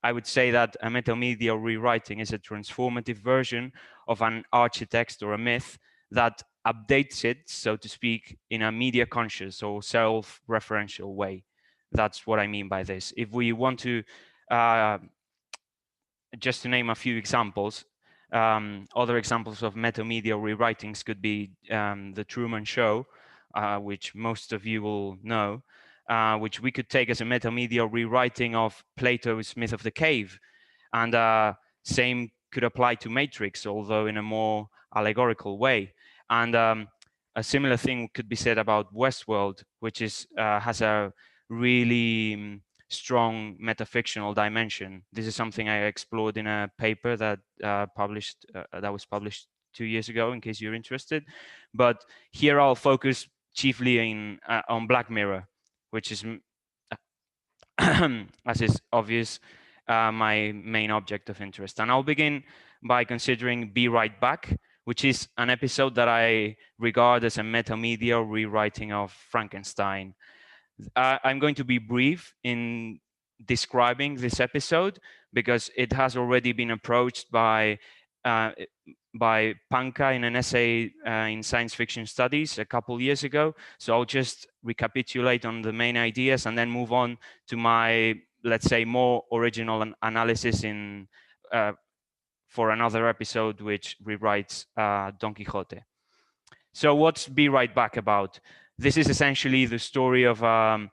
I would say that a metamedia rewriting is a transformative version of an architext or a myth that updates it, so to speak, in a media conscious or self-referential way. That's what I mean by this. If we want to, just to name a few examples, other examples of metamedia rewritings could be The Truman Show, which most of you will know, which we could take as a metamedia rewriting of Plato's Myth of the Cave. And same could apply to Matrix, although in a more allegorical way. And a similar thing could be said about Westworld, which has a really strong metafictional dimension. This is something I explored in a paper that was published 2 years ago, in case you're interested. But here I'll focus chiefly on Black Mirror, which is, as is obvious, my main object of interest. And I'll begin by considering Be Right Back, which is an episode that I regard as a metamedia rewriting of Frankenstein. I'm going to be brief in describing this episode because it has already been approached by Panca in an essay in Science Fiction Studies a couple years ago. So I'll just recapitulate on the main ideas and then move on to my, let's say, more original analysis for another episode which rewrites Don Quixote. So what's Be Right Back about? This is essentially the story of a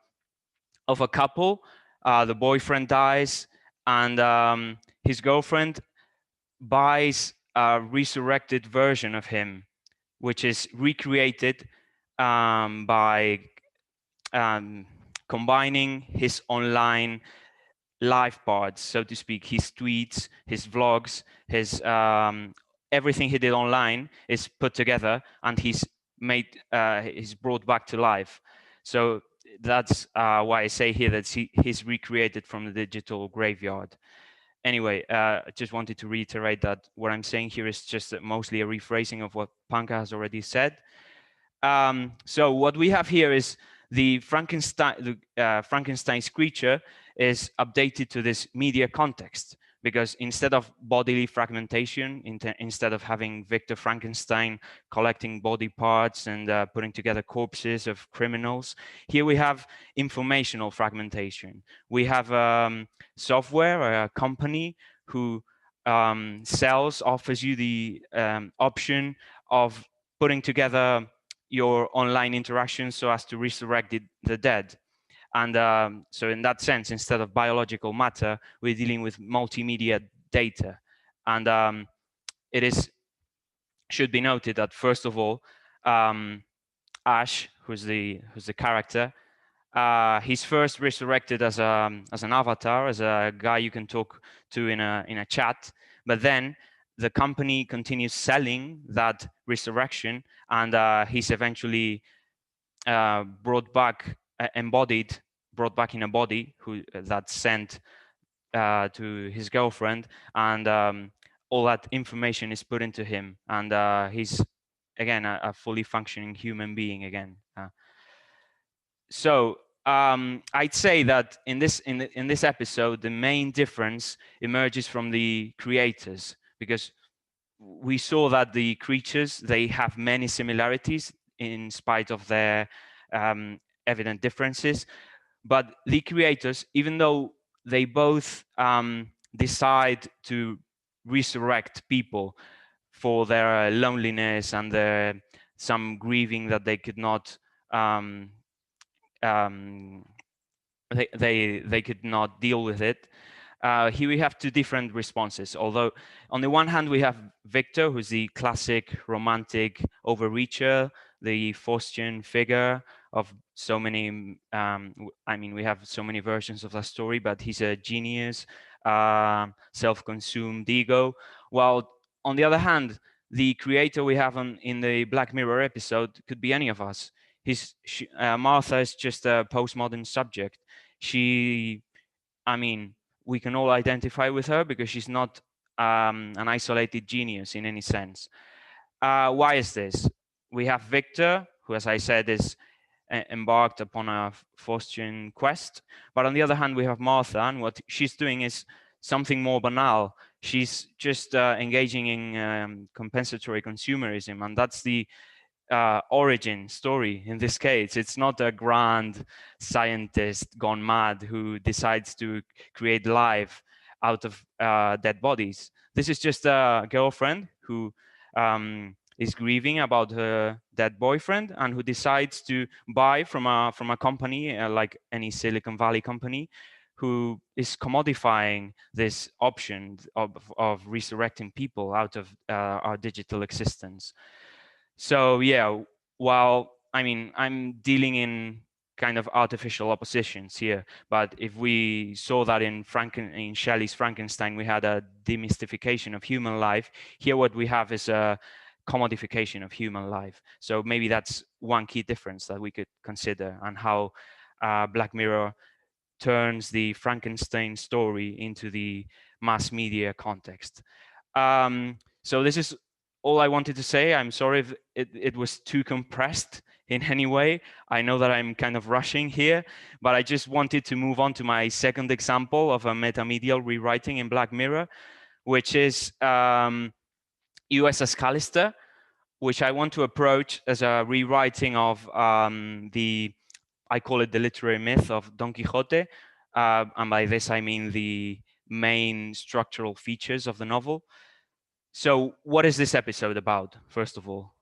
couple. The boyfriend dies, and his girlfriend buys a resurrected version of him, which is recreated by combining his online life parts, so to speak. His tweets, his vlogs, his everything he did online is put together, and he's brought back to life. So that's why I say here that he's recreated from the digital graveyard. Anyway, I just wanted to reiterate that what I'm saying here is just mostly a rephrasing of what Panca has already said. So what we have here is the Frankenstein's creature is updated to this media context, because instead of bodily fragmentation, instead of having Victor Frankenstein collecting body parts and putting together corpses of criminals, here we have informational fragmentation. We have software, a company who offers you the option of putting together your online interactions so as to resurrect the dead. And so in that sense, instead of biological matter, we're dealing with multimedia data. And should be noted that, first of all, Ash, who's the character, he's first resurrected as an avatar, as a guy you can talk to in a chat, but then the company continues selling that resurrection, and he's eventually brought back in a body that's sent to his girlfriend, and all that information is put into him, and he's again a fully functioning human being again. So I'd say that in this episode, the main difference emerges from the creators, because we saw that the creatures, they have many similarities in spite of their evident differences. But the creators, even though they both decide to resurrect people for their loneliness and some grieving that they could not they could not deal with it. Here we have two different responses. Although on the one hand we have Victor, who's the classic romantic overreacher, the Faustian figure of so many. I mean, we have so many versions of that story, but he's a genius, self-consumed ego. While on the other hand, the creator we have in the Black Mirror episode could be any of us. Martha is just a postmodern subject. I mean, we can all identify with her because she's not an isolated genius in any sense. Why is this? We have Victor, who, as I said, is embarked upon a Faustian quest. But on the other hand, we have Martha, and what she's doing is something more banal. She's just engaging in compensatory consumerism, and that's the origin story in this case. It's not a grand scientist gone mad who decides to create life out of dead bodies. This is just a girlfriend who is grieving about her dead boyfriend and who decides to buy from a company like any Silicon Valley company, who is commodifying this option of resurrecting people out of our digital existence. So yeah, while I mean, I'm dealing in kind of artificial oppositions here, but if we saw that in Shelley's Frankenstein, we had a demystification of human life. Here, what we have is a commodification of human life. So maybe that's one key difference that we could consider, and how Black Mirror turns the Frankenstein story into the mass media context. So this is all I wanted to say. I'm sorry if it was too compressed in any way. I know that I'm kind of rushing here, but I just wanted to move on to my second example of a metamedial rewriting in Black Mirror, which is USS Callister, which I want to approach as a rewriting of I call it the literary myth of Don Quixote. And by this, I mean the main structural features of the novel. So what is this episode about, first of all?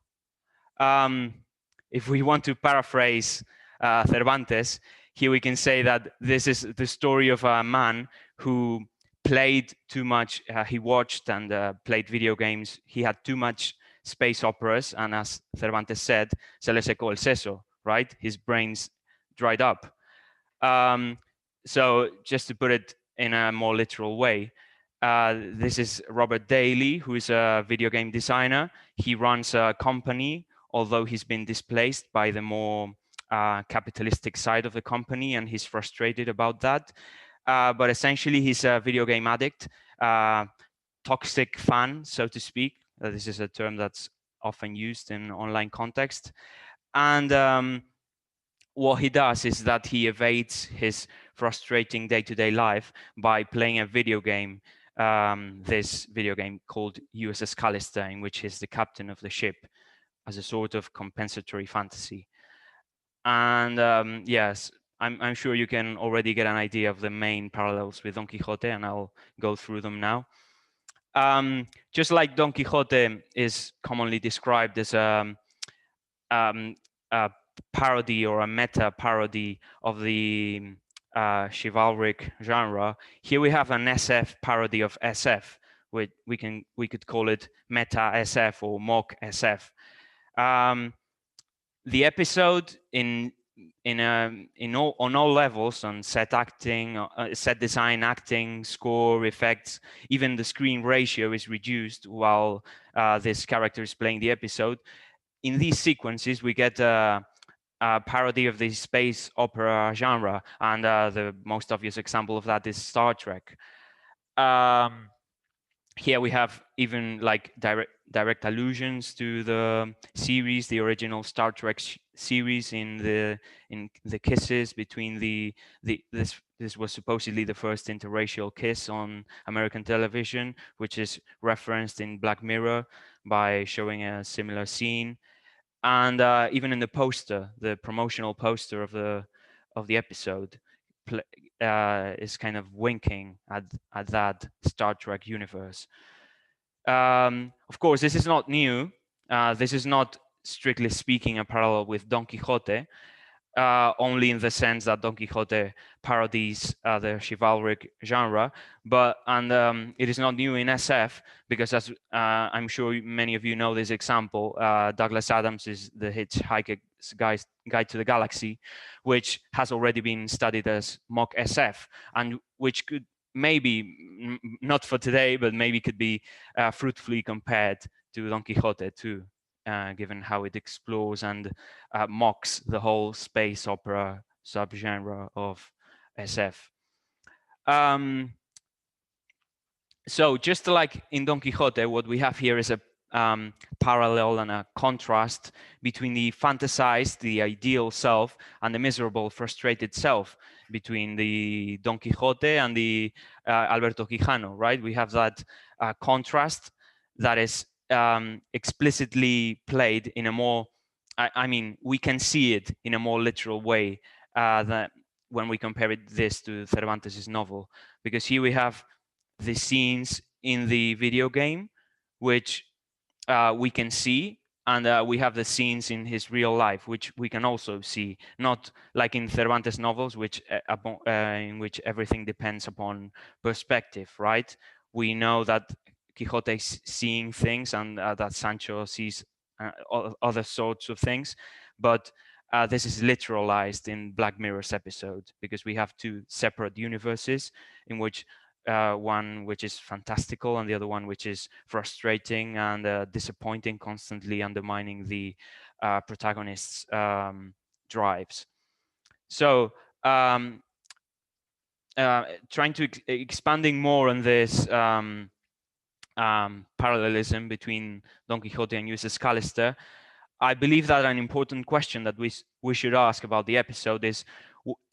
If we want to paraphrase Cervantes, here we can say that this is the story of a man who played too much. He watched and played video games. He had too much space operas. And as Cervantes said, se le secó el seso, right? His brains dried up. So just to put it in a more literal way, this is Robert Daly, who is a video game designer. He runs a company, although he's been displaced by the more capitalistic side of the company, and he's frustrated about that. But essentially, he's a video game addict, toxic fan, so to speak. This is a term that's often used in online context. And what he does is that he evades his frustrating day-to-day life by playing a video game, this video game called USS Callister, in which he's the captain of the ship, as a sort of compensatory fantasy. And yes, I'm sure you can already get an idea of the main parallels with Don Quixote, and I'll go through them now. Just like Don Quixote is commonly described as a parody or a meta parody of the chivalric genre, here we have an SF parody of SF. We could call it meta SF or mock SF. The episode on all levels, on set acting, set design, acting, score, effects, even the screen ratio is reduced while this character is playing the episode. In these sequences, we get a parody of the space opera genre, and the most obvious example of that is Star Trek. Here we have even like direct allusions to the series, the original Star Trek series in the kisses between this was supposedly the first interracial kiss on American television, which is referenced in Black Mirror by showing a similar scene. And even in the poster, the promotional poster of the episode is kind of winking at that Star Trek universe. Of course, this is not new. This is not, strictly speaking, a parallel with Don Quixote, only in the sense that Don Quixote parodies the chivalric genre, and it is not new in SF because, as I'm sure many of you know this example, Douglas Adams is The Hitchhiker's Guide to the Galaxy, which has already been studied as mock SF, and which could maybe, not for today, but maybe could be fruitfully compared to Don Quixote too. Given how it explores and mocks the whole space opera subgenre of SF. So just like in Don Quixote, what we have here is a parallel and a contrast between the fantasized, the ideal self, and the miserable, frustrated self between the Don Quixote and the Alberto Quijano, right? We have that contrast that is explicitly played in a more, I mean, we can see it in a more literal way that when we compare this to Cervantes' novel, because here we have the scenes in the video game, which we can see, and we have the scenes in his real life, which we can also see, not like in Cervantes novels, which in which everything depends upon perspective, right? We know that Quixote is seeing things and that Sancho sees other sorts of things, but this is literalized in Black Mirror's episode because we have two separate universes in which one which is fantastical and the other one which is frustrating and disappointing, constantly undermining the protagonist's drives. So trying to expanding more on this parallelism between Don Quixote and USS Callister, I believe that an important question that we should ask about the episode is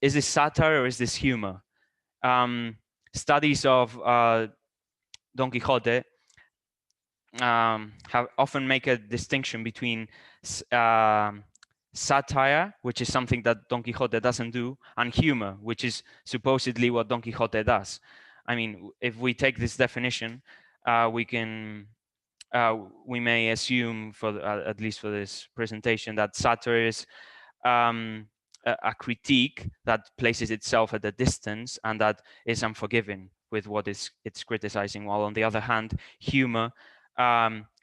this satire or is this humor? Studies of Don Quixote have often make a distinction between satire, which is something that Don Quixote doesn't do, and humor, which is supposedly what Don Quixote does. I mean, if we take this definition, we may assume, for at least for this presentation, that satire is a critique that places itself at a distance and that is unforgiving with what it's criticizing, while on the other hand, humor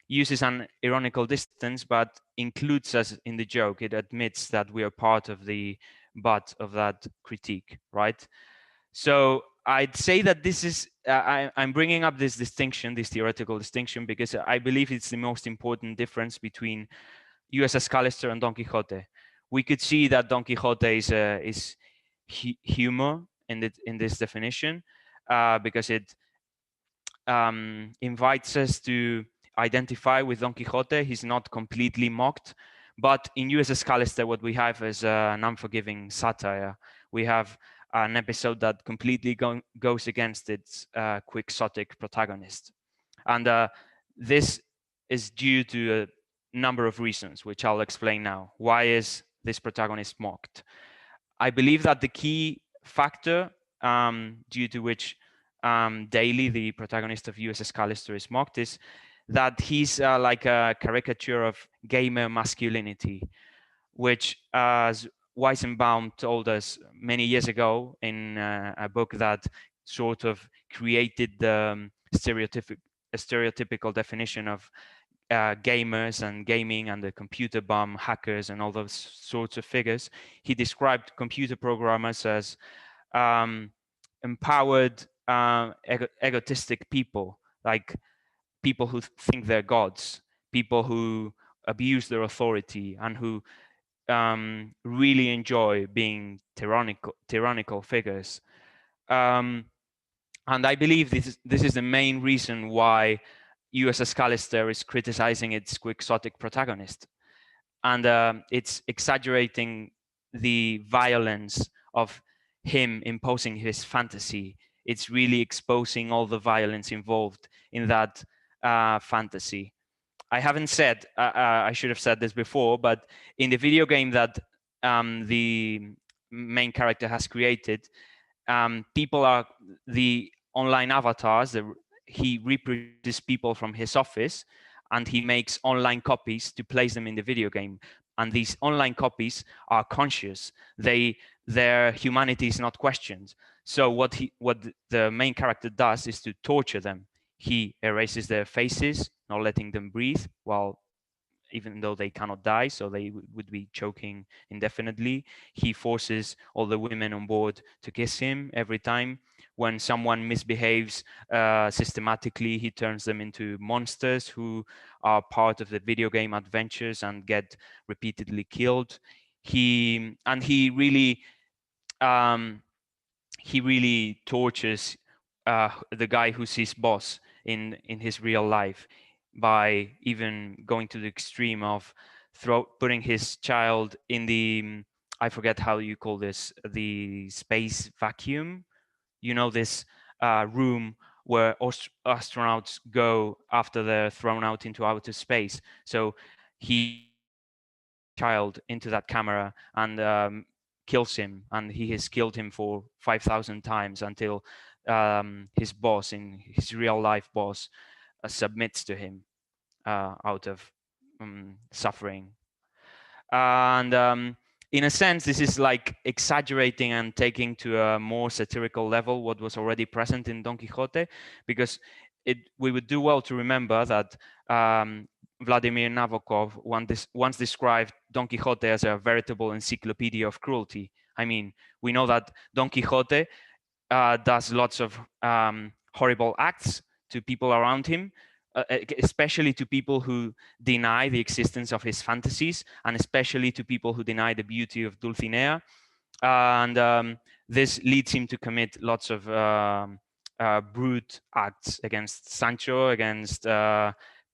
uses an ironical distance but includes us in the joke. It admits that we are part of the butt of that critique, right? So I'd say that this is, I'm bringing up this distinction, this theoretical distinction, because I believe it's the most important difference between USS Callister and Don Quixote. We could see that Don Quixote is humor in this definition because it invites us to identify with Don Quixote. He's not completely mocked, but in USS Callister, what we have is an unforgiving satire. We have an episode that completely goes against its quixotic protagonist. And this is due to a number of reasons, which I'll explain now. Why is this protagonist mocked? I believe that the key factor due to which daily the protagonist of USS Callister is mocked is that he's like a caricature of gamer masculinity, which, as Weizenbaum told us many years ago in a book that sort of created the stereotypical definition of gamers and gaming and the computer bum hackers and all those sorts of figures. He described computer programmers as empowered, egotistic people, like people who think they're gods, people who abuse their authority and who really enjoy being tyrannical figures. And I believe this is the main reason why USS Callister is criticizing its quixotic protagonist. it's exaggerating the violence of him imposing his fantasy. It's really exposing all the violence involved in that fantasy. I haven't said, I should have said this before, but in the video game that the main character has created, people are the online avatars. He reproduces people from his office, and he makes online copies to place them in the video game. And these online copies are conscious. Their humanity is not questioned. So what the main character does is to torture them. He erases their faces, not letting them breathe, while even though they cannot die, so they would be choking indefinitely. He forces all the women on board to kiss him every time. When someone misbehaves systematically, he turns them into monsters who are part of the video game adventures and get repeatedly killed. He really tortures the guy who's his boss in his real life, by even going to the extreme of putting his child in the, I forget how you call this, the space vacuum, you know, this room where astronauts go after they're thrown out into outer space. So he child into that camera and kills him, and he has killed him for 5,000 times until his boss, in his real life boss, submits to him out of suffering. And in a sense, this is like exaggerating and taking to a more satirical level what was already present in Don Quixote, because we would do well to remember that Vladimir Nabokov once described Don Quixote as a veritable encyclopedia of cruelty. I mean, we know that Don Quixote does lots of horrible acts to people around him, especially to people who deny the existence of his fantasies, and especially to people who deny the beauty of Dulcinea. And this leads him to commit lots of brute acts against Sancho, against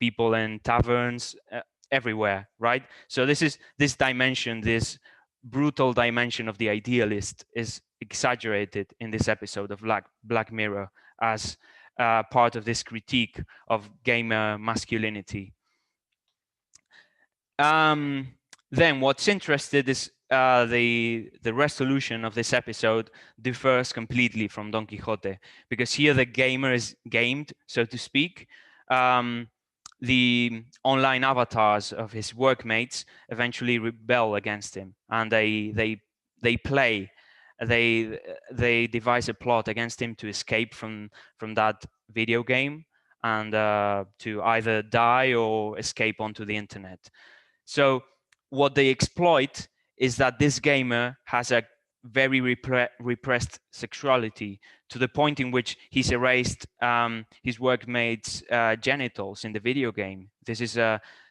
people in taverns, everywhere, right? So this dimension, this brutal dimension of the idealist, is exaggerated in this episode of Black Mirror as part of this critique of gamer masculinity. Then what's interesting is the resolution of this episode differs completely from Don Quixote, because here the gamer is gamed, so to speak. The online avatars of his workmates eventually rebel against him, and they devise a plot against him to escape from that video game, and to either die or escape onto the internet. So what they exploit is that this gamer has a very repressed sexuality, to the point in which he's erased his workmates' genitals in the video game. This is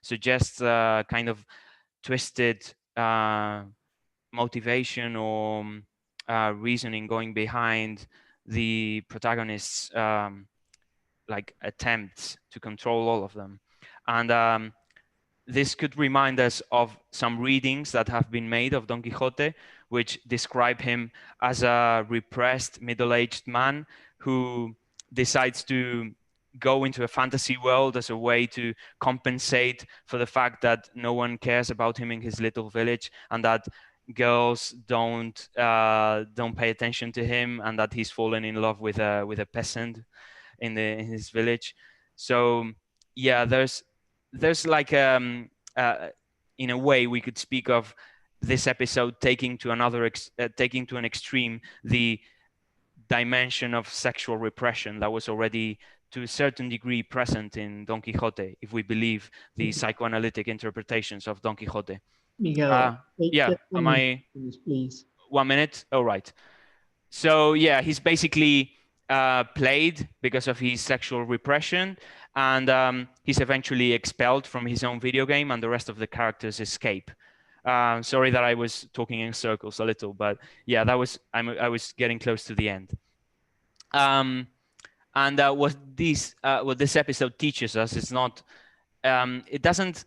suggests a kind of twisted motivation or reasoning going behind the protagonist's like attempts to control all of them. And this could remind us of some readings that have been made of Don Quixote, which describe him as a repressed middle-aged man who decides to go into a fantasy world as a way to compensate for the fact that no one cares about him in his little village, and that girls don't pay attention to him, and that he's fallen in love with a peasant in his village. So yeah, there's like in a way we could speak of this episode taking to an extreme the dimension of sexual repression that was already to a certain degree present in Don Quixote, if we believe the psychoanalytic interpretations of Don Quixote. Miguel, yeah, am I? Please. 1 minute. All right. So yeah, he's basically played because of his sexual repression, and he's eventually expelled from his own video game, and the rest of the characters escape. Sorry that I was talking in circles a little, but yeah, I was getting close to the end. And what this episode teaches us is not, it doesn't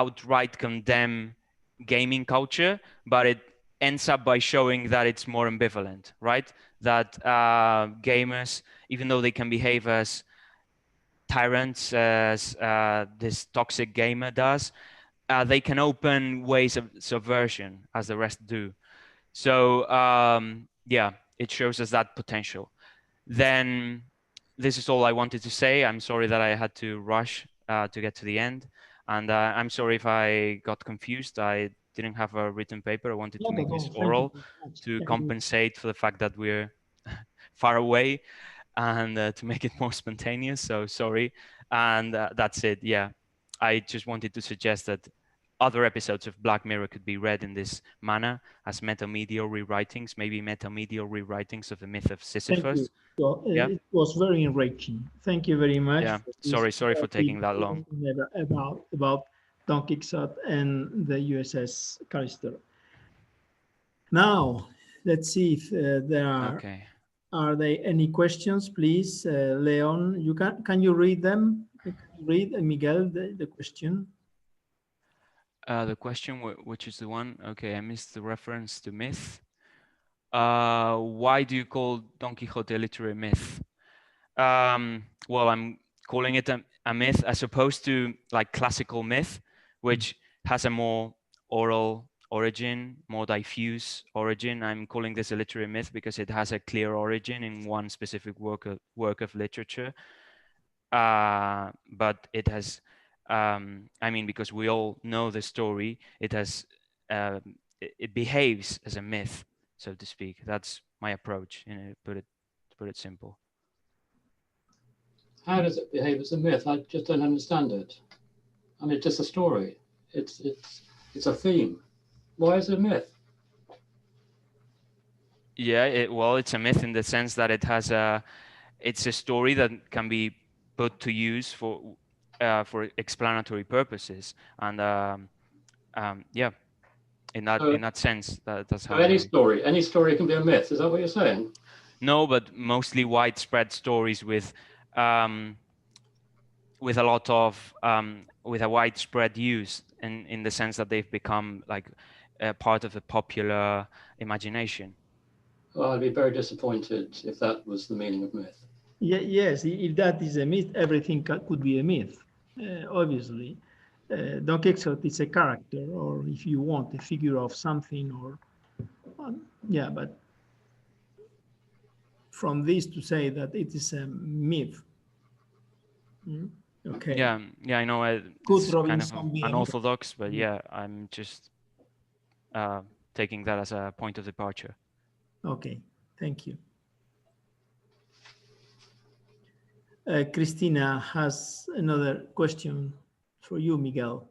outright condemn gaming culture, but it ends up by showing that it's more ambivalent, right? That gamers, even though they can behave as tyrants, as this toxic gamer does, they can open ways of subversion as the rest do. So yeah, it shows us that potential. Then this is all I wanted to say. I'm sorry that I had to rush to get to the end. And I'm sorry if I got confused. I didn't have a written paper. I wanted to make this oral to compensate for the fact that we're far away and to make it more spontaneous. So sorry. And that's it. Yeah, I just wanted to suggest that other episodes of Black Mirror could be read in this manner as metamedial rewritings, maybe metamedial rewritings of the myth of Sisyphus. So, yeah. It was very enriching. Thank you very much. Yeah, sorry for taking that long. About Don Quixote and the USS Callister. Now, let's see if there are. Okay. Are there any questions, please? Leon, can you read them? Read, Miguel, the question. The question, which is the one? Okay, I missed the reference to myth. Why do you call Don Quixote a literary myth? Well, I'm calling it a myth as opposed to like classical myth, which has a more oral origin, more diffuse origin. I'm calling this a literary myth because it has a clear origin in one specific work of literature. But it has, I mean, because we all know the story, it has, it behaves as a myth, so to speak. That's my approach, you know, to put it simple. How does it behave as a myth? I just don't understand it. I mean, it's just a story. It's a theme. Why is it a myth? Yeah, well, it's a myth in the sense that it has it's a story that can be put to use for explanatory purposes, and yeah, in that sense, that's how. So any story can be a myth. Is that what you're saying? No, but mostly widespread stories with a lot of with a widespread use in the sense that they've become like a part of the popular imagination. Well, I'd be very disappointed if that was the meaning of myth. Yeah, yes, if that is a myth, everything could be a myth, obviously. Don Quixote is a character, or if you want, a figure of something, or yeah, but from this to say that it is a myth. Okay. Yeah, I know it's kind of unorthodox, but yeah, I'm just taking that as a point of departure. Okay, thank you. Christina has another question for you, Miguel.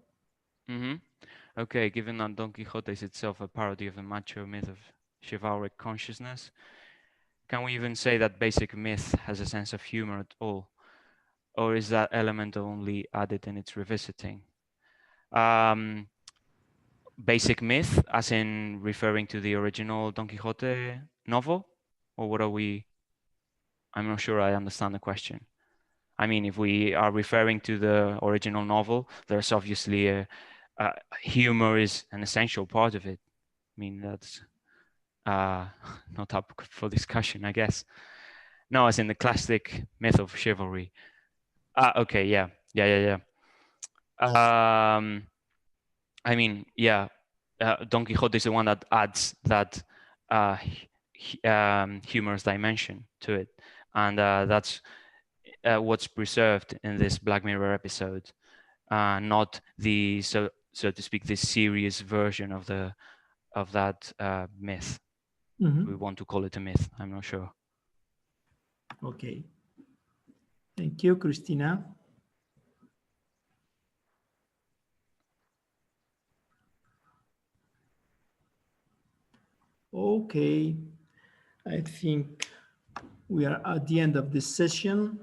Okay, given that Don Quixote is itself a parody of the macho myth of chivalric consciousness, can we even say that basic myth has a sense of humor at all? Or is that element only added in its revisiting? Basic myth, as in referring to the original Don Quixote novel? Or what are we? I'm not sure I understand the question. I mean, if we are referring to the original novel, there's obviously humor is an essential part of it. I mean, that's not up for discussion, I guess. No, as in the classic myth of chivalry. Okay, yeah. I mean, yeah, Don Quixote is the one that adds that humorous dimension to it, and that's what's preserved in this Black Mirror episode, not the so to speak this serious version of that myth. We want to call it a myth. I'm not sure. Okay. Thank you, Christina. Okay, I think we are at the end of this session.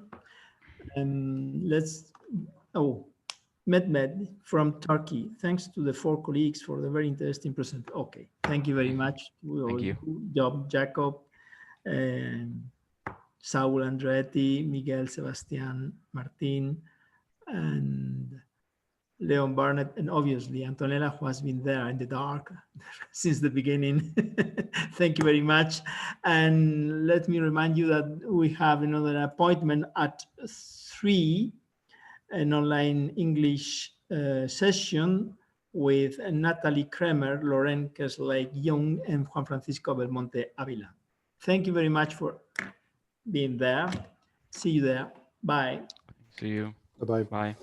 Mehmet from Turkey. Thanks to the 4 colleagues for the very interesting presentation. Okay, thank you very much. Thank you. Good job, Jacob, Saul Andretti, Miguel, Sebastian, Martin, and Leon Barnett, and obviously Antonella, who has been there in the dark since the beginning. Thank you very much. And let me remind you that we have another appointment at 3, an online English session with Natalie Kremer, Loren Keslake-Young, and Juan Francisco Belmonte Avila. Thank you very much for being there. See you there. Bye. See you. Bye-bye. Bye.